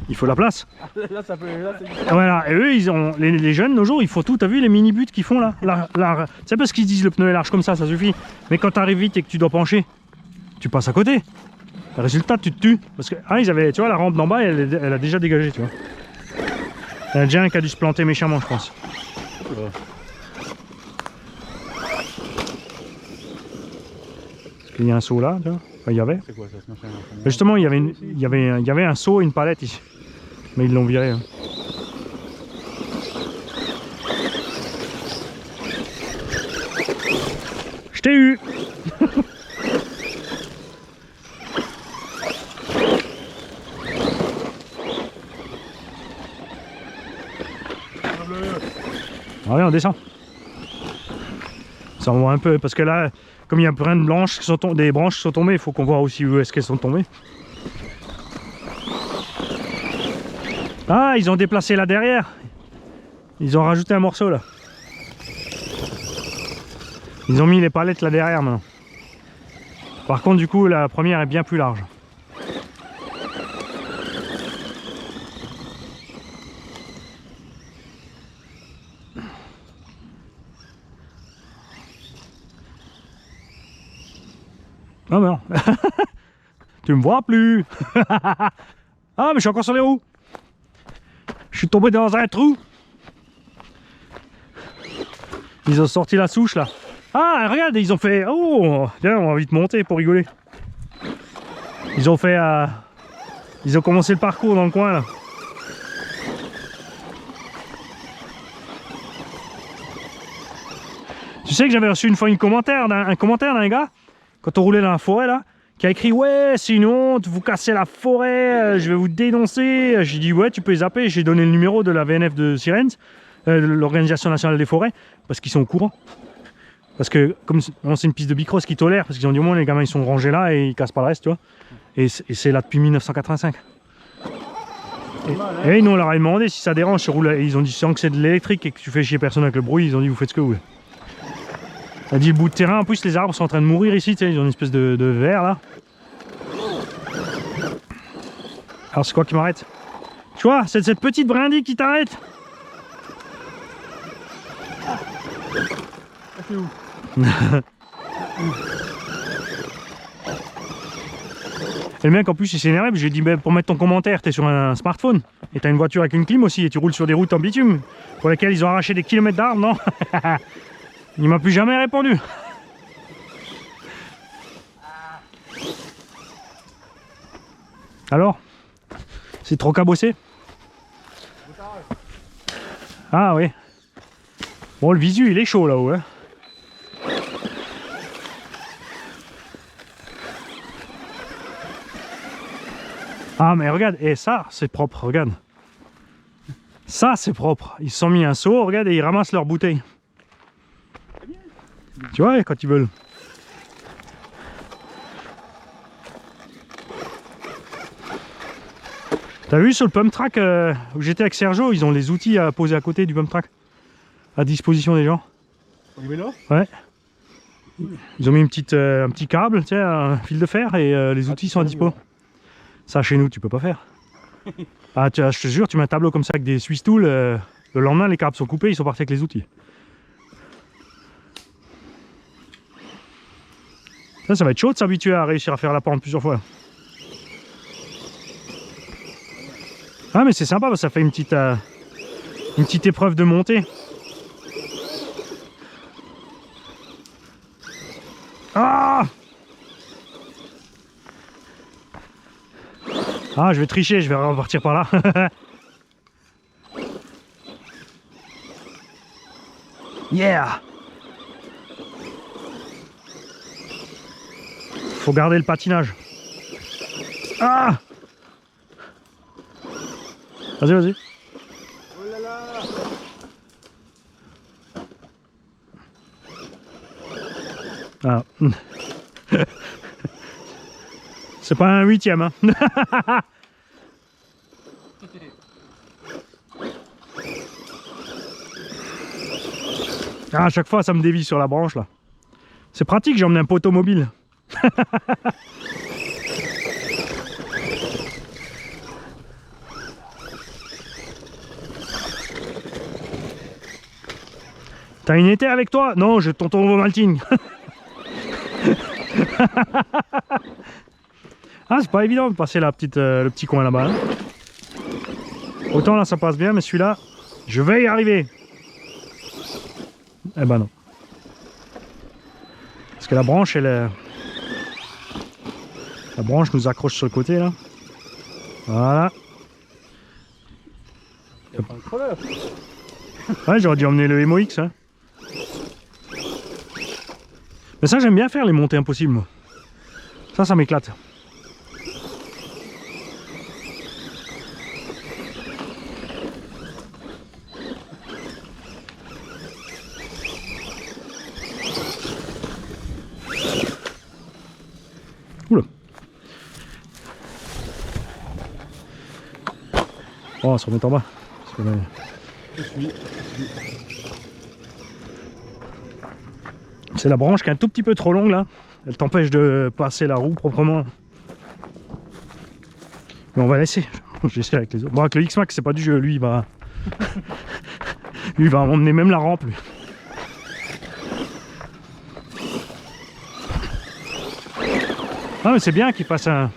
il faut la place. Là, ça peut. Là, voilà, et eux, ils ont les jeunes, nos jours, il faut tout. T'as vu les mini-buts qu'ils font là, c'est parce qu'ils disent le pneu est large comme ça suffit. Mais quand t'arrives vite et que tu dois pencher, tu passes à côté. Le résultat, tu te tues. Parce que, ils avaient, tu vois, la rampe d'en bas, elle a déjà dégagé, tu vois. Il y en a déjà un qui a dû se planter méchamment, je pense. Parce qu'il y a un seau là, tu vois. Enfin, il y avait. c'est quoi ça, ce machin? Justement, il y avait un seau et une palette ici. Mais ils l'ont viré. Hein. Je t'ai eu. Allez, on descend. Ça on voit un peu, parce que là, comme il y a plein de branches qui sont des branches qui sont tombées, il faut qu'on voit aussi où est-ce qu'elles sont tombées. Ah, ils ont déplacé là derrière. Ils ont rajouté un morceau là. Ils ont mis les palettes là derrière maintenant. Par contre, du coup, la première est bien plus large. Non, mais non. Tu me vois plus. Ah, mais je suis encore sur les roues. Je suis tombé dans un trou. Ils ont sorti la souche là. Ah, regarde, ils ont fait... Oh, tiens, on va vite monter pour rigoler. Ils ont fait... Ils ont commencé le parcours dans le coin là. Tu sais que j'avais reçu une fois un commentaire d'un gars, quand on roulait dans la forêt là, qui a écrit: ouais, c'est une honte, vous cassez la forêt, je vais vous dénoncer. J'ai dit: ouais, tu peux les zapper. J'ai donné le numéro de la VNF de Sirens, l'Organisation Nationale des Forêts, parce qu'ils sont au courant. Parce que comme c'est une piste de bicross qui tolère, parce qu'ils ont dit au moins les gamins ils sont rangés là et ils cassent pas le reste, tu vois. Et c'est là depuis 1985. Et nous on leur a demandé si ça dérange, ils ont dit sans que c'est de l'électrique et que tu fais chier personne avec le bruit, ils ont dit vous faites ce que vous voulez. On a dit le bout de terrain, en plus les arbres sont en train de mourir ici, tu sais, ils ont une espèce de verre là. Alors c'est quoi qui m'arrête? Tu vois, c'est cette petite brindille qui t'arrête. C'est où? Et le mec en plus il s'est énervé, j'ai dit bah, pour mettre ton commentaire, t'es sur un smartphone et t'as une voiture avec une clim aussi et tu roules sur des routes en bitume pour lesquelles ils ont arraché des kilomètres d'arbres, non? Il m'a plus jamais répondu. Alors? C'est trop cabossé? Ah oui. Bon, le visu il est chaud là-haut, hein. Ah mais regarde, et ça c'est propre, regarde. Ça c'est propre. Ils se sont mis un seau, regarde, et ils ramassent leurs bouteilles. Tu vois, quand ils veulent. T'as vu sur le pump track où j'étais avec Sergio, ils ont les outils à poser à côté du pump track, à disposition des gens. Pour les vélos? Ouais. Ils ont mis un petit câble, tu sais, un fil de fer et les outils sont à dispo. Ça chez nous tu peux pas faire. Ah, je te jure, tu mets un tableau comme ça avec des Swiss tools, le lendemain les câbles sont coupés, ils sont partis avec les outils. Ça va être chaud de s'habituer à réussir à faire la pente plusieurs fois. Ah mais c'est sympa parce que ça fait une petite épreuve de montée. Ah! Ah, je vais tricher, je vais repartir par là. Yeah! Faut garder le patinage. Ah! Vas-y, vas-y. Oh là là! Ah. C'est pas un 8e, hein. Ah, à chaque fois ça me dévie sur la branche là. C'est pratique, j'ai emmené un poteau mobile. T'as une éther avec toi? Non, j'ai tonton Ovomaltine. Ah, c'est pas évident de passer le petit coin là-bas. Hein. Autant là ça passe bien, mais celui-là, je vais y arriver. Eh ben non. Parce que la branche, la branche nous accroche sur le côté là. Voilà. Il y a pas un crawler. Ouais, j'aurais dû emmener le MOX. Hein. Mais ça, j'aime bien faire les montées impossibles, moi. Ça m'éclate. Oh, on va se remettre en bas. Parce que là, c'est la branche qui est un tout petit peu trop longue là. Elle t'empêche de passer la roue proprement. Mais on va laisser. J'essaie avec les autres. Bon, avec le X-Max, c'est pas du jeu. Lui, il va. Lui, il va emmener même la rampe. Lui. Ah, mais c'est bien qu'il fasse un.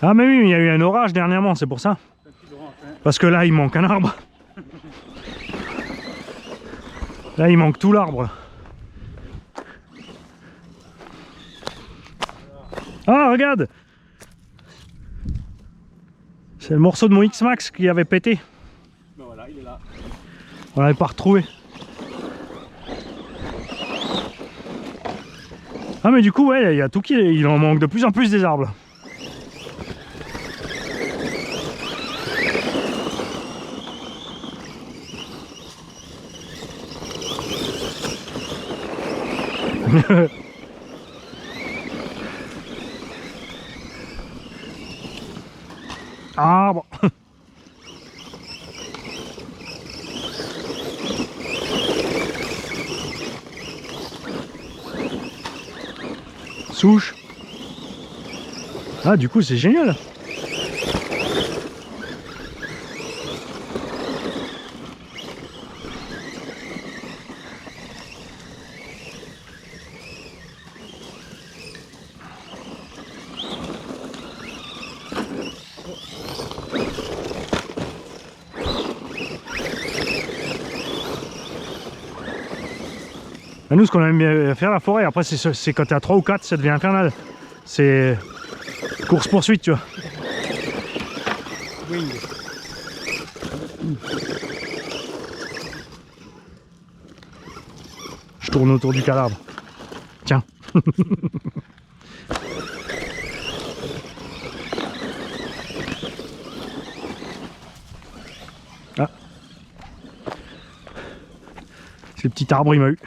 Ah mais oui, il y a eu un orage dernièrement, c'est pour ça. Parce que là, il manque un arbre. Là, il manque tout l'arbre. Ah, regarde! C'est le morceau de mon X-Max qui avait pété. Ben voilà, il est là. On l'avait pas retrouvé. Ah mais du coup, ouais, il y a tout qui... Il en manque de plus en plus des arbres. Arbre. Souche. Ah, du coup, c'est génial. Nous, ce qu'on aime bien faire la forêt, après, c'est quand t'es à 3 ou 4, ça devient infernal. C'est course-poursuite, tu vois. Wing. Je tourne autour du cadavre. Tiens. Ah. C'est le petit arbre, il m'a eu.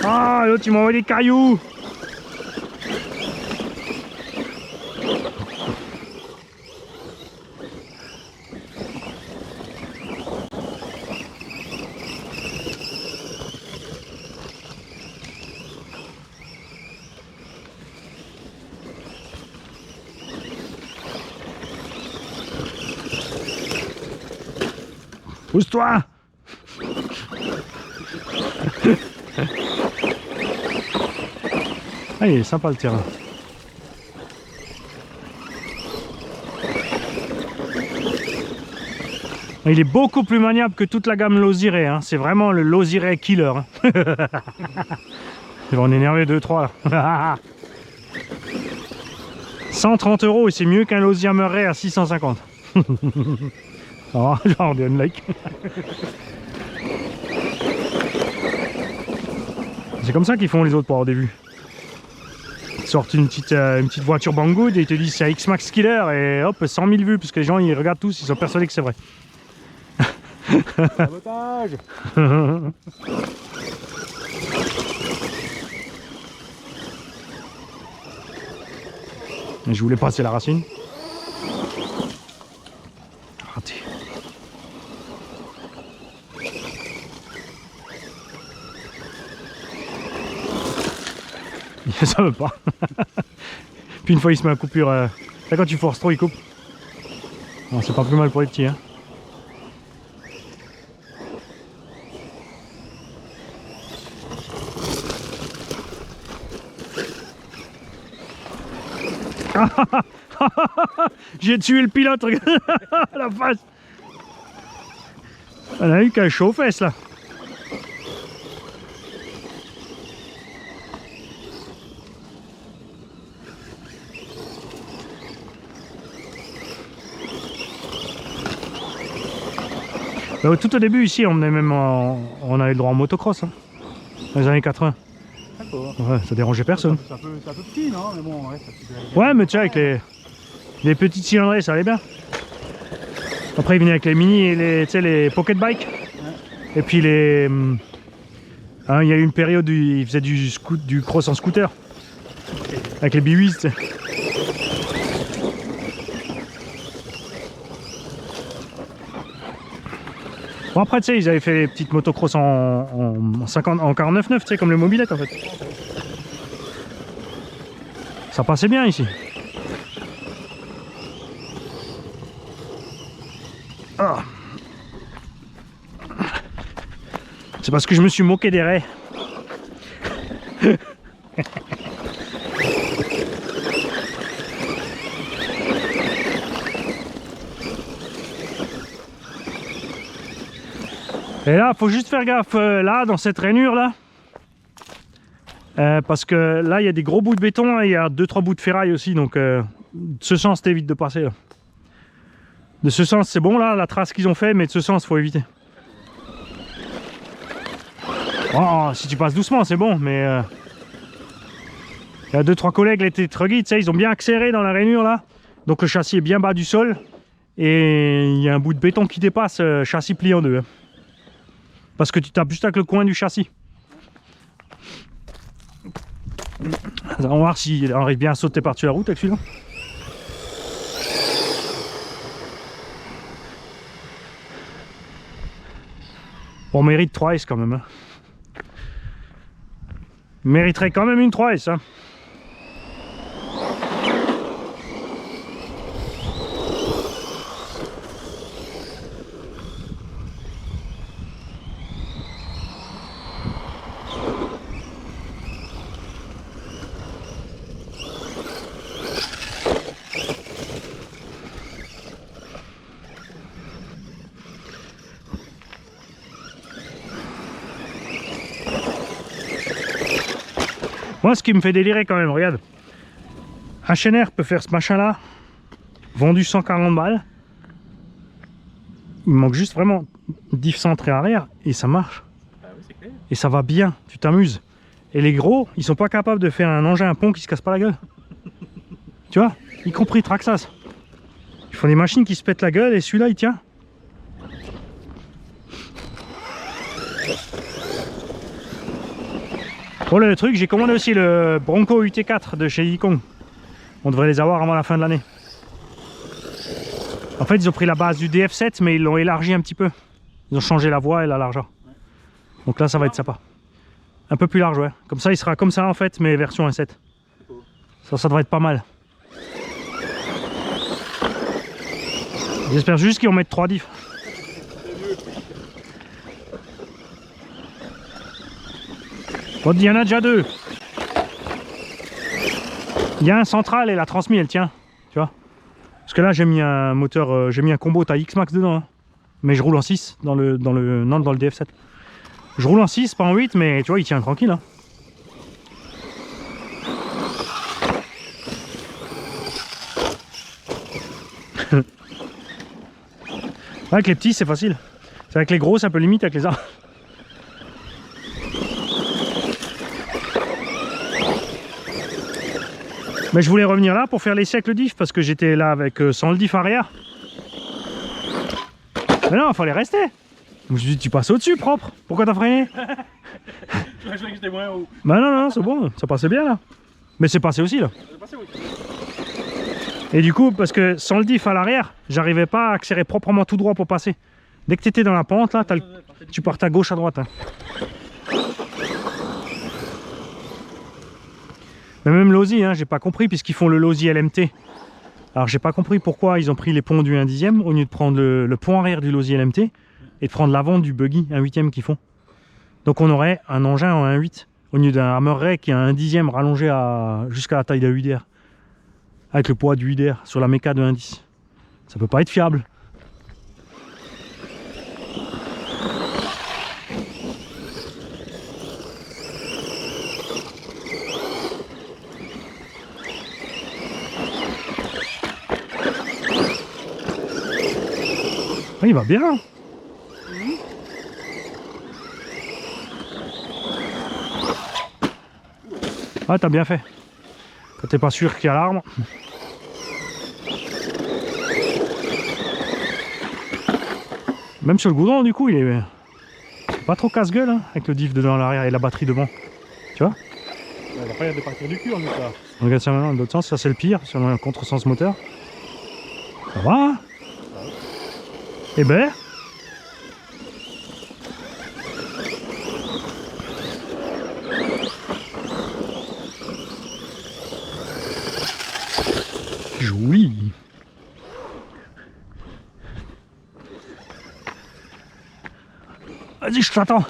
Ah, l'autre il m'a envoyé des cailloux. Pousse-toi. Ah, il est sympa le terrain. Il est beaucoup plus maniable que toute la gamme Loziré, hein. C'est vraiment le Loziré killer. Hein. Ils vont en énerver 2-3 là. 130 € et c'est mieux qu'un Lozia Murray à 650. Oh, genre des like. C'est comme ça qu'ils font les autres pour avoir des vues. Ils sortent une petite voiture Banggood et ils te disent c'est un X-Max Killer et hop, 100 000 vues parce que les gens ils regardent tous, ils sont persuadés que c'est vrai. Sabotage. Je voulais passer la racine. Raté. Ça veut pas. Puis une fois il se met à coupure. Là quand tu forces trop il coupe. Bon, c'est pas plus mal pour les petits. Hein. J'ai tué le pilote, regarde la face. On a eu qu'un chaud aux fesses là. Tout au début ici, on avait le droit en motocross, hein, dans les années 80. D'accord. Ouais, ça dérangeait personne. C'est un peu petit, non? Mais bon, ouais, ça fait... Ouais, mais tu sais, avec les petites cylindrées, ça allait bien. Après, ils venaient avec les mini et les pocket bikes. Ouais. Et puis il y a eu une période où ils faisaient du cross en scooter. Avec les B8, tu sais. Bon, après, tu sais, ils avaient fait les petites motocross en 49.9, tu sais, comme le mobilette en fait. Ça passait bien ici. Ah. C'est parce que je me suis moqué des raies. Et là, faut juste faire gaffe là, dans cette rainure là. Parce que là, il y a des gros bouts de béton et il y a 2-3 bouts de ferraille aussi. Donc, de ce sens, t'évites de passer là. De ce sens, c'est bon là, la trace qu'ils ont fait, mais de ce sens, faut éviter. Oh, si tu passes doucement, c'est bon, mais il y a 2-3 collègues, les truggy, tu sais, ils ont bien accéléré dans la rainure là. Donc le châssis est bien bas du sol. Et il y a un bout de béton qui dépasse, châssis plié en deux. Hein. Parce que tu tapes juste avec le coin du châssis. On va voir s'il arrive bien à sauter par-dessus la route avec celui-là. On mérite 3S quand même. Hein. Il mériterait quand même une 3S. Hein. Moi, ce qui me fait délirer quand même, regarde. HNR peut faire ce machin-là, vendu 140 balles. Il manque juste vraiment diff centré arrière et ça marche. Ah oui, c'est clair. Et ça va bien, tu t'amuses. Et les gros, ils sont pas capables de faire un engin à pont qui se casse pas la gueule. Tu vois, y compris Traxxas. Ils font des machines qui se pètent la gueule et celui-là, il tient. Bon, le truc, j'ai commandé aussi le Bronco UT4 de chez Yikong. On devrait les avoir avant la fin de l'année. En fait, ils ont pris la base du DF7, mais ils l'ont élargi un petit peu. Ils ont changé la voie et la largeur. Donc là, ça va être sympa. Un peu plus large, ouais. Comme ça, il sera comme ça en fait, mais version 1.7. Ça devrait être pas mal. J'espère juste qu'ils vont mettre 3 diffs. Bon, il y en a déjà 2. Il y a un central et la transmis elle tient, tu vois. Parce que là j'ai mis un moteur, j'ai mis un combo taille X-Max dedans, hein. Mais je roule en 6 dans le DF7. Je roule en 6, pas en 8, mais tu vois il tient tranquille. Hein. Avec les petits c'est facile. C'est avec les gros c'est un peu limite avec les arbres. Mais je voulais revenir là pour faire l'essai avec le diff parce que j'étais là avec sans le diff arrière. Mais non, il fallait rester. Je me suis dit, tu passes au-dessus propre. Pourquoi t'as freiné? Je croyais que j'étais moins haut. Bah non, c'est bon, ça passait bien là. Mais c'est passé aussi là. C'est passé, oui. Et du coup, parce que sans le diff à l'arrière, j'arrivais pas à accélérer proprement tout droit pour passer. Dès que tu étais dans la pente, là, tu partais à gauche, à droite. Hein. Mais même l'Aussie, hein, j'ai pas compris, puisqu'ils font le Losi LMT. Alors j'ai pas compris pourquoi ils ont pris les ponts du 1/10 au lieu de prendre le pont arrière du Losi LMT et de prendre l'avant du buggy 1/8 qu'ils font. Donc on aurait un engin en 1/8 au lieu d'un Hammer Ray qui a un 1/10 rallongé jusqu'à la taille d'un 8DR. Avec le poids du 8DR sur la méca de 1.10. Ça peut pas être fiable. Il va bien. Ah, t'as bien fait. Quand t'es pas sûr qu'il y a l'arbre. Même sur le goudron, du coup, il est pas trop casse-gueule, hein, avec le diff dedans à l'arrière et la batterie devant. Tu vois? Il va pas y avoir de partir du cul en tout cas. Regarde ça maintenant, de l'autre sens, ça c'est le pire, sur un contresens moteur. Ça va, hein? Eh ben. Joli. Vas-y, je t'attends.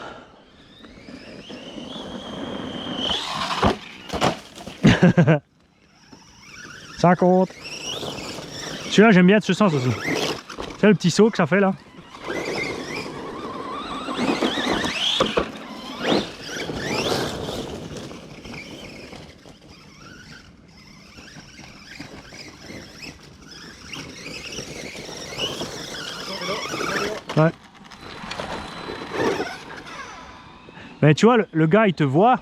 Ça compte. Celui-là, j'aime bien de ce sens aussi. C'est le petit saut que ça fait là. Ouais. Mais tu vois, le gars, il te voit.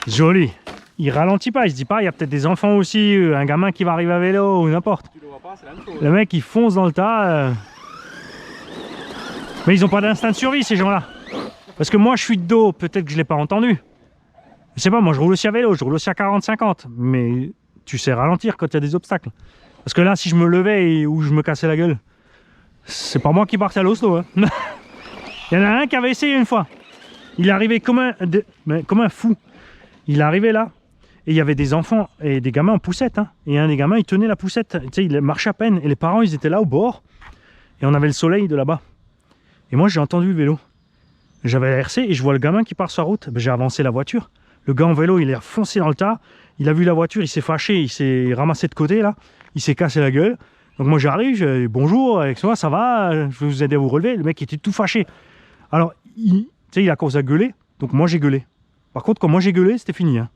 Joli. Il ralentit pas, il se dit pas, il y a peut-être des enfants aussi, un gamin qui va arriver à vélo ou n'importe. Tu le vois pas, c'est la même chose. Le mec, il fonce dans le tas. Mais ils ont pas d'instinct de survie, ces gens-là. Parce que moi, je suis de dos, peut-être que je l'ai pas entendu. Je sais pas, moi, je roule aussi à vélo, je roule aussi à 40-50. Mais tu sais ralentir quand il y a des obstacles. Parce que là, si je me levais ou je me cassais la gueule, c'est pas moi qui partais à l'hosto. Hein. Il y en a un qui avait essayé une fois. Il est arrivé comme un fou. Il est arrivé là, et il y avait des enfants et des gamins en poussette. Hein. Et un des gamins, il tenait la poussette. Tu sais, il marchait à peine. Et les parents, ils étaient là au bord. Et on avait le soleil de là-bas. Et moi, j'ai entendu le vélo. J'avais la RC et je vois le gamin qui part sur la route. Ben, j'ai avancé la voiture. Le gars en vélo, il est foncé dans le tas. Il a vu la voiture, il s'est fâché, il s'est ramassé de côté là. Il s'est cassé la gueule. Donc moi, j'arrive, je dis bonjour, avec toi, ça va? Je vais vous aider à vous relever. Le mec était tout fâché. Alors, tu sais, il a commencé à gueuler. Donc moi, j'ai gueulé. Par contre, quand moi j'ai gueulé, c'était fini. Hein.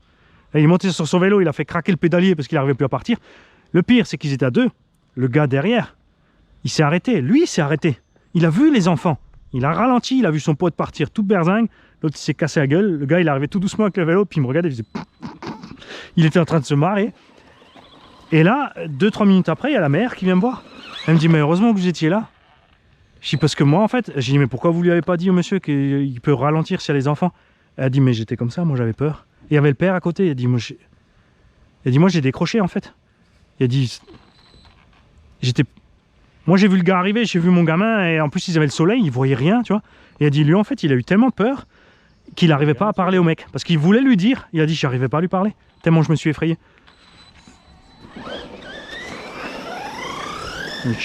Et il est monté sur son vélo, il a fait craquer le pédalier parce qu'il n'arrivait plus à partir. Le pire, c'est qu'ils étaient à deux. Le gars derrière, il s'est arrêté. Lui, il s'est arrêté. Il a vu les enfants. Il a ralenti, il a vu son pote partir tout berzingue. L'autre, il s'est cassé la gueule. Le gars, il est arrivé tout doucement avec le vélo, puis il me regardait, il faisait... Il était en train de se marrer. Et là, 2-3 minutes après, il y a la mère qui vient me voir. Elle me dit, mais heureusement que vous étiez là. Je dis, parce que moi, en fait, j'ai dit, mais pourquoi vous lui avez pas dit au monsieur qu'il peut ralentir s'il y a les enfants? Elle a dit, mais j'étais comme ça, moi j'avais peur. Et il y avait le père à côté, il a dit, moi j'ai décroché en fait. Il a dit, moi j'ai vu le gars arriver, j'ai vu mon gamin, et en plus ils avaient le soleil, ils voyaient rien, tu vois. Et il a dit, lui en fait, il a eu tellement peur qu'il n'arrivait pas à parler au mec. Parce qu'il voulait lui dire, il a dit, j'arrivais pas à lui parler, tellement je me suis effrayé.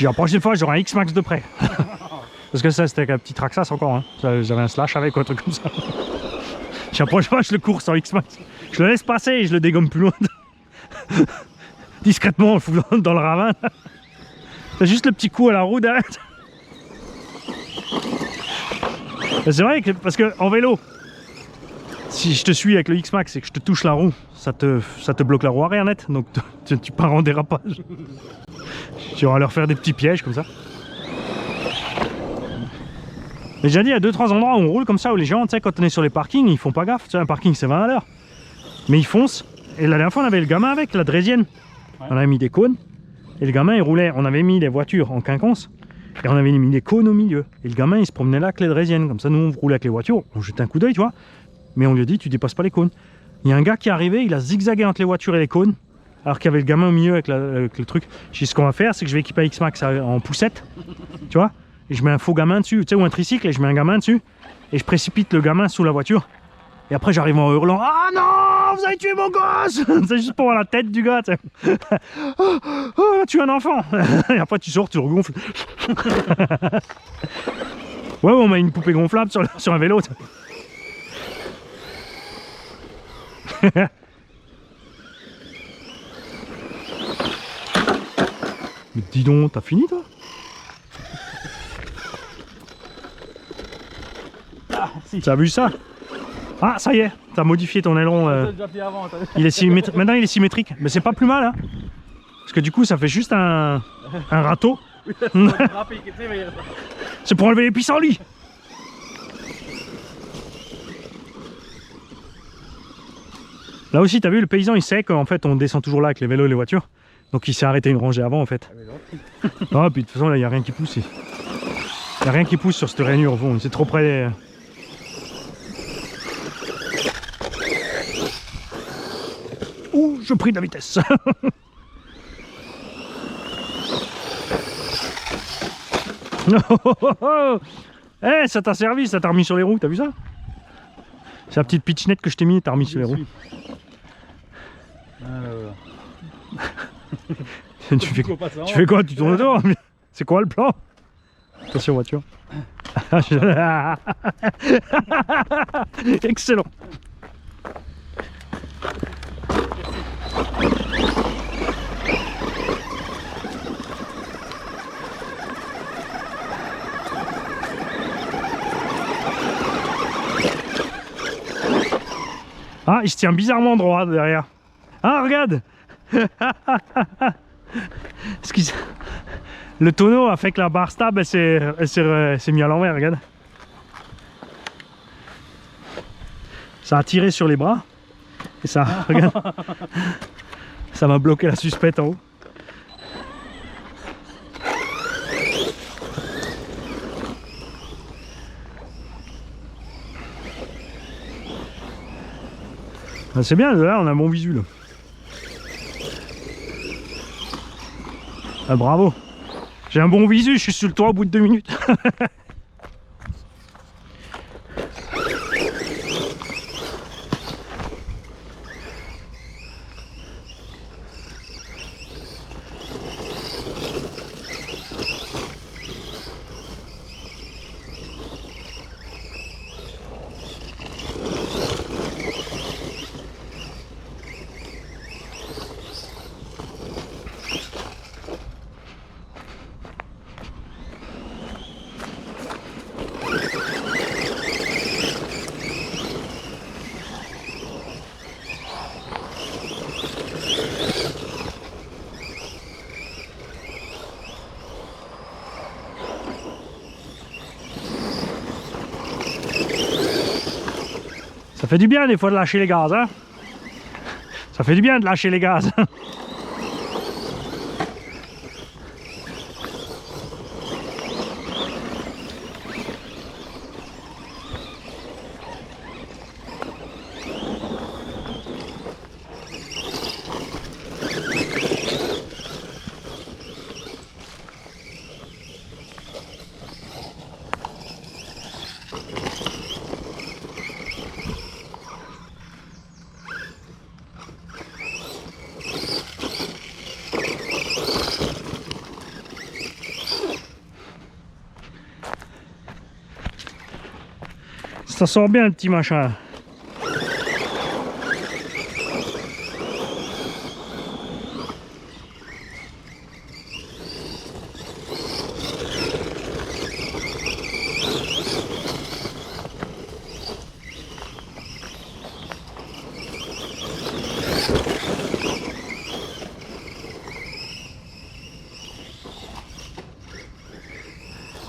La prochaine fois, j'aurai un X-Max de près. Parce que ça, c'était un petit Traxxas encore, hein. J'avais un slash avec ou un truc comme ça. J'approche pas, je le cours sans X-Max. Je le laisse passer et je le dégomme plus loin. Discrètement, on le fout dans le ravin. C'est juste le petit coup à la roue derrière. C'est vrai que, parce qu'en vélo, si je te suis avec le X-Max et que je te touche la roue, ça te bloque la roue arrière net. Donc tu pars en dérapage. Tu vas leur faire des petits pièges comme ça. Mais j'ai dit, il y a 2-3 endroits où on roule comme ça, où les gens, tu sais, quand on est sur les parkings, ils font pas gaffe. Tu sais, un parking, c'est 20 à l'heure. Mais ils foncent. Et la dernière fois, on avait le gamin avec, la draisienne. Ouais. On avait mis des cônes. Et le gamin, il roulait. On avait mis les voitures en quinconce. Et on avait mis des cônes au milieu. Et le gamin, il se promenait là avec les draisiennes. Comme ça, nous, on roulait avec les voitures. On jetait un coup d'œil, tu vois. Mais on lui a dit, tu dépasses pas les cônes. Il y a un gars qui est arrivé, il a zigzagué entre les voitures et les cônes. Alors qu'il y avait le gamin au milieu avec le truc. Je dis, ce qu'on va faire, c'est que je vais équiper un X-Max en poussette. Tu vois. Et je mets un faux gamin dessus, tu sais, ou un tricycle, et je mets un gamin dessus, et je précipite le gamin sous la voiture. Et après, j'arrive en hurlant, ah non, vous avez tué mon gosse. C'est juste pour voir la tête du gars, tu sais. Oh, on a tué un enfant. Et après, tu sors, tu le gonfles. Ouais, on met une poupée gonflable sur un vélo. Mais dis donc, t'as fini, toi? Ah, si. Tu as vu ça? Ah, ça y est, tu as modifié ton aileron. Avant, il est symétrique. Maintenant, il est symétrique. Mais c'est pas plus mal, hein? Parce que du coup, ça fait juste un râteau. C'est pour enlever les pissenlits. Là aussi, t'as vu, le paysan, il sait qu'en fait, on descend toujours là avec les vélos et les voitures. Donc il s'est arrêté une rangée avant, en fait. Ah, mais non. Ah, puis de toute façon, là, il n'y a rien qui pousse. Il n'y a rien qui pousse sur cette rainure, au fond. C'est trop près des... Ouh, je pris de la vitesse. Eh, ça t'a servi, ça t'a remis sur les roues, t'as vu ça? C'est la petite pitchnette que je t'ai mis, t'as remis sur les roues. Ah, là, voilà. tu fais quoi? Tu tournes autour? C'est quoi le plan? Attention voiture. Excellent. Ah, il se tient bizarrement droit derrière. Ah, regarde. Le tonneau a fait que la barre stable elle s'est mise à l'envers, regarde. Ça a tiré sur les bras. Et ça, regarde. Ça m'a bloqué la suspette en haut. Ah, c'est bien, là on a un bon visu là. Ah, bravo. J'ai un bon visu, je suis sur le toit au bout de 2 minutes. Ça fait du bien des fois de lâcher les gaz, hein. Ça fait du bien de lâcher les gaz. Ça sort bien le petit machin.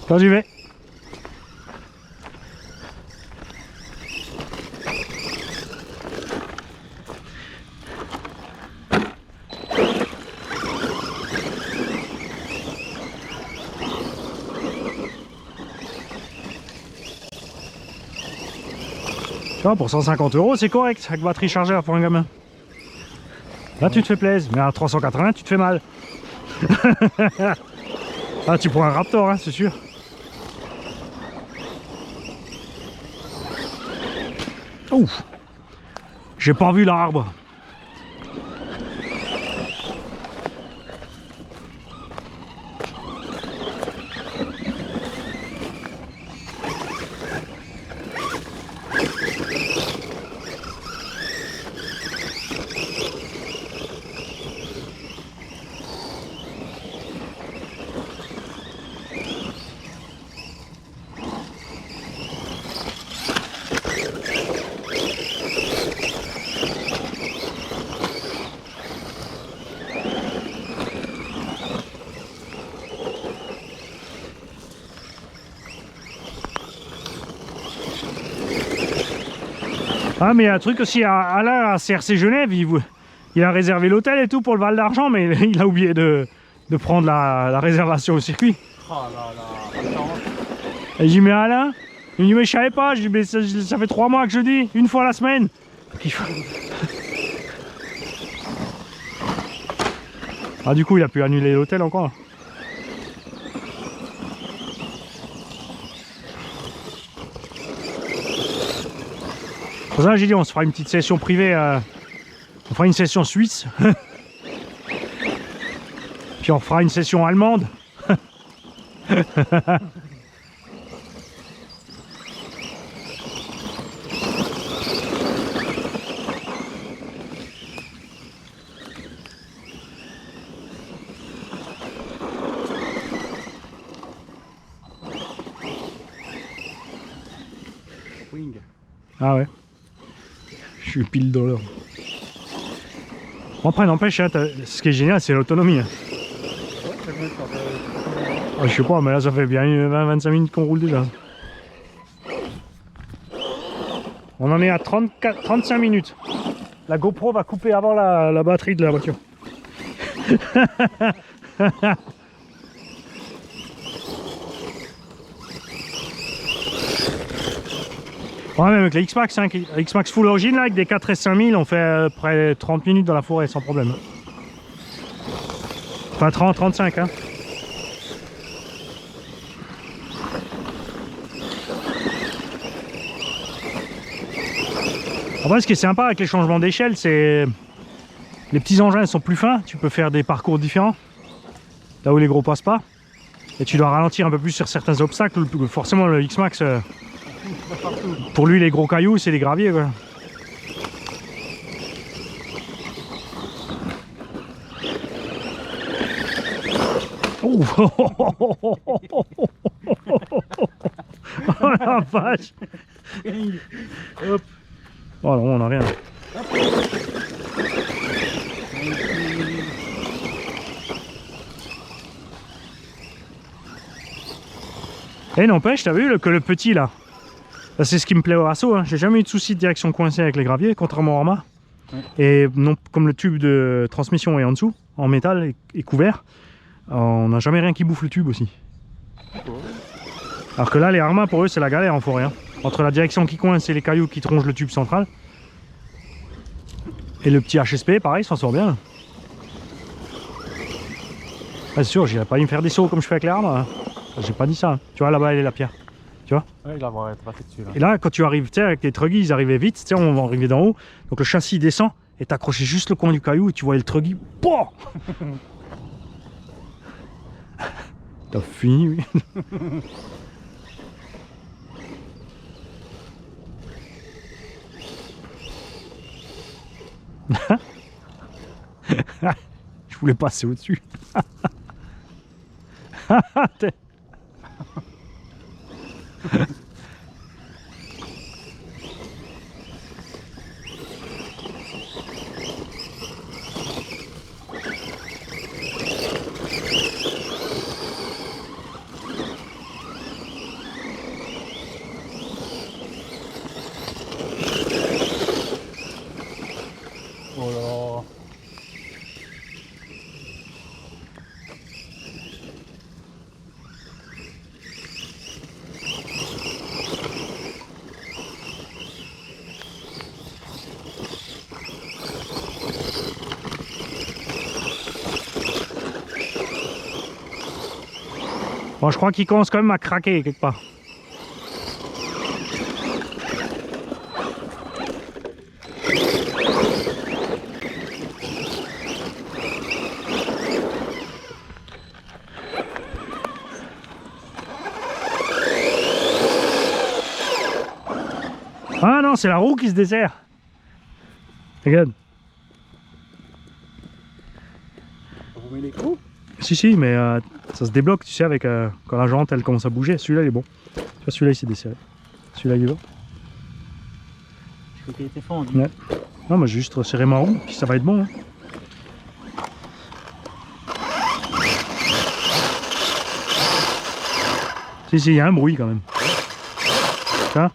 Là j'y vais. Tu vois, pour 150 €, c'est correct avec batterie chargeur pour un gamin. Là, tu te fais plaisir, mais à 380, tu te fais mal. Ah, tu prends un Raptor, hein, c'est sûr. Ouf, j'ai pas vu l'arbre. Ah, mais il y a un truc aussi, Alain à CRC Genève, il a réservé l'hôtel et tout pour le Val d'Argent, mais il a oublié de prendre la réservation au circuit. Oh là là, attends. Et j'ai dit, mais Alain, il me dit, mais je savais pas, je dis, mais ça fait 3 mois que je dis, une fois la semaine. Ah, du coup, il a pu annuler l'hôtel encore. Pour ça, j'ai dit, on se fera une petite session privée. On fera une session suisse. Puis on fera une session allemande. Wing. Ah ouais. Je suis pile dans l'heure. Bon, après, n'empêche, hein, ce qui est génial, c'est l'autonomie. Hein. Ah, je sais pas, mais là, ça fait bien 20-25 minutes qu'on roule déjà. On en est à 35 minutes. La GoPro va couper avant la batterie de la voiture. Ouais, même avec la X-Max, hein, X-Max Full Origin, là, avec des 4S 5000, on fait près 30 minutes dans la forêt sans problème. Enfin 30, 35, hein. Après, ce qui est sympa avec les changements d'échelle, c'est les petits engins sont plus fins, tu peux faire des parcours différents, là où les gros passent pas. Et tu dois ralentir un peu plus sur certains obstacles, forcément le X-Max... Pour lui, les gros cailloux, c'est les graviers, quoi. Oh, oh la vache. Hop. Oh non, on n'a rien. Et n'empêche, t'as vu que le petit là, c'est ce qui me plaît au Rasso, hein. J'ai jamais eu de souci de direction coincée avec les graviers, contrairement au Arma. Ouais. Et non, comme le tube de transmission est en dessous, en métal et couvert, on n'a jamais rien qui bouffe le tube aussi. Ouais. Alors que là, les Arma, pour eux, c'est la galère en forêt. Hein. Entre la direction qui coince et les cailloux qui tronchent le tube central. Et le petit HSP, pareil, s'en sort bien. Ah, c'est sûr, j'irai pas y me faire des sauts comme je fais avec les Arma. Hein. J'ai pas dit ça. Hein. Tu vois, là-bas, elle est la pierre. Tu vois? Ouais, là, on va passer dessus. Là. Et là, quand tu arrives, tu sais, avec les truggies, ils arrivaient vite, tu sais, on va arriver d'en haut. Donc le châssis descend et t'accroches juste le coin du caillou et tu vois le truggy. Pouah. T'as fini, oui. Je voulais passer au-dessus. Oh là. Bon, je crois qu'il commence quand même à craquer quelque part. Ah non, c'est la roue qui se dessert. Regarde. Vous mettez les coups? Si, mais ça se débloque, tu sais, avec quand la jante elle commence à bouger. Celui-là il est bon. Tu vois, celui-là il s'est desserré. Celui-là il est bon. Je crois qu'il était fendu. Ouais. Non, mais j'ai juste resserré ma roue, puis ça va être bon. Hein. Si, il y a un bruit quand même. Ça.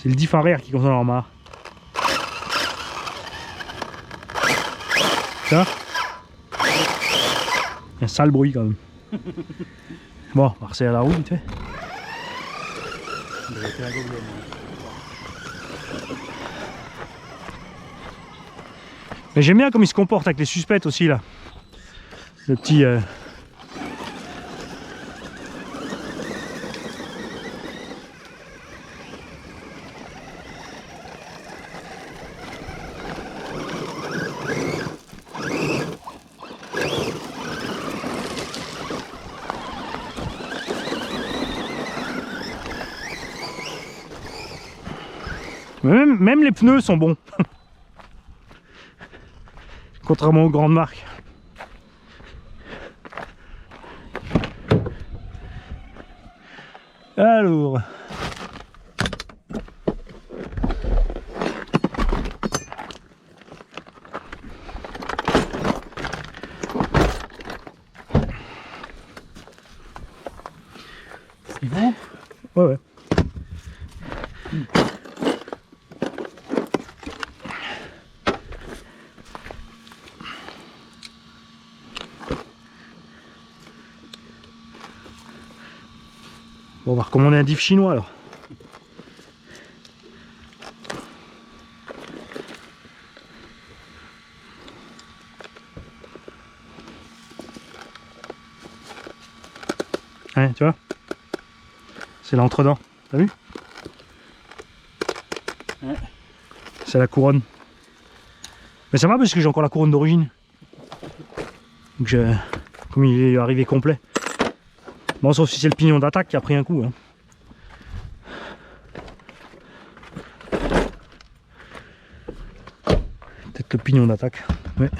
C'est le diff arrière qui commence à en avoir marre. Ça un sale bruit quand même. Bon, on va resserrer la roue vite fait. Mais j'aime bien comme il se comporte avec les suspects aussi là. Le petit... Même les pneus sont bons. Contrairement aux grandes marques. Alors... C'est bon? Ouais, ouais. Bon, on va recommander un diff chinois alors. Hein, tu vois? C'est l'entre-dents, t'as vu? Ouais. C'est la couronne. Mais ça va parce que j'ai encore la couronne d'origine. Donc comme il est arrivé complet. Bon, sauf si c'est le pignon d'attaque qui a pris un coup. Hein. Peut-être le pignon d'attaque. Ouais.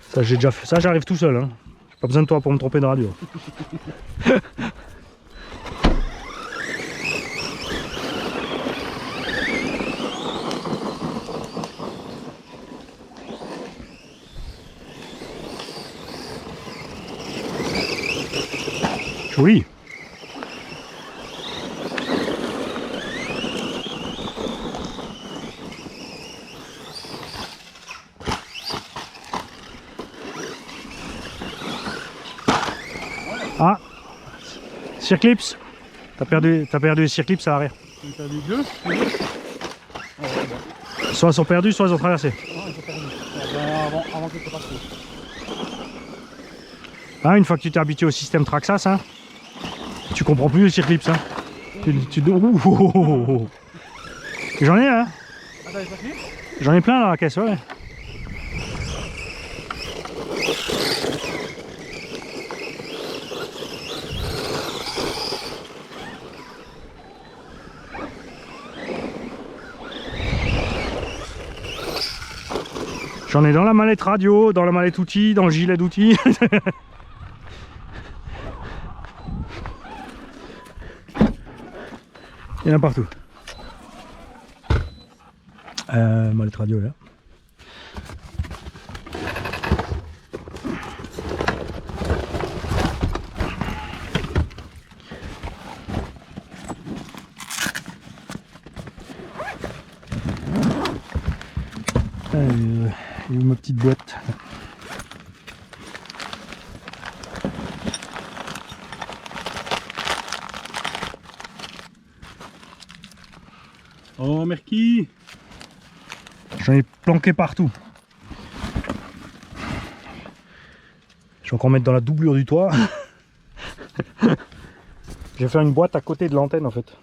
Ça j'ai déjà fait. Ça j'arrive tout seul. Hein. J'ai pas besoin de toi pour me tromper de radio. Joli. Ah, circlips. T'as perdu les circlips à l'arrière. Tu as perdu deux? Soit ils sont perdus, soit ils ont traversé. Non, ils ont perdu. Avant que tu passes. Ah, une fois que tu t'es habitué au système Traxxas, hein, tu comprends plus les circlips. Hein. J'en ai, hein. Ah, t'avais pas fini? J'en ai plein dans la caisse, ouais. J'en ai dans la mallette radio, dans la mallette outils, dans le gilet d'outils. Il y en a partout. Mallette radio là. Et ma petite boîte. Oh, Merki! J'en ai planqué partout. Je vais encore mettre dans la doublure du toit. Je vais faire une boîte à côté de l'antenne en fait.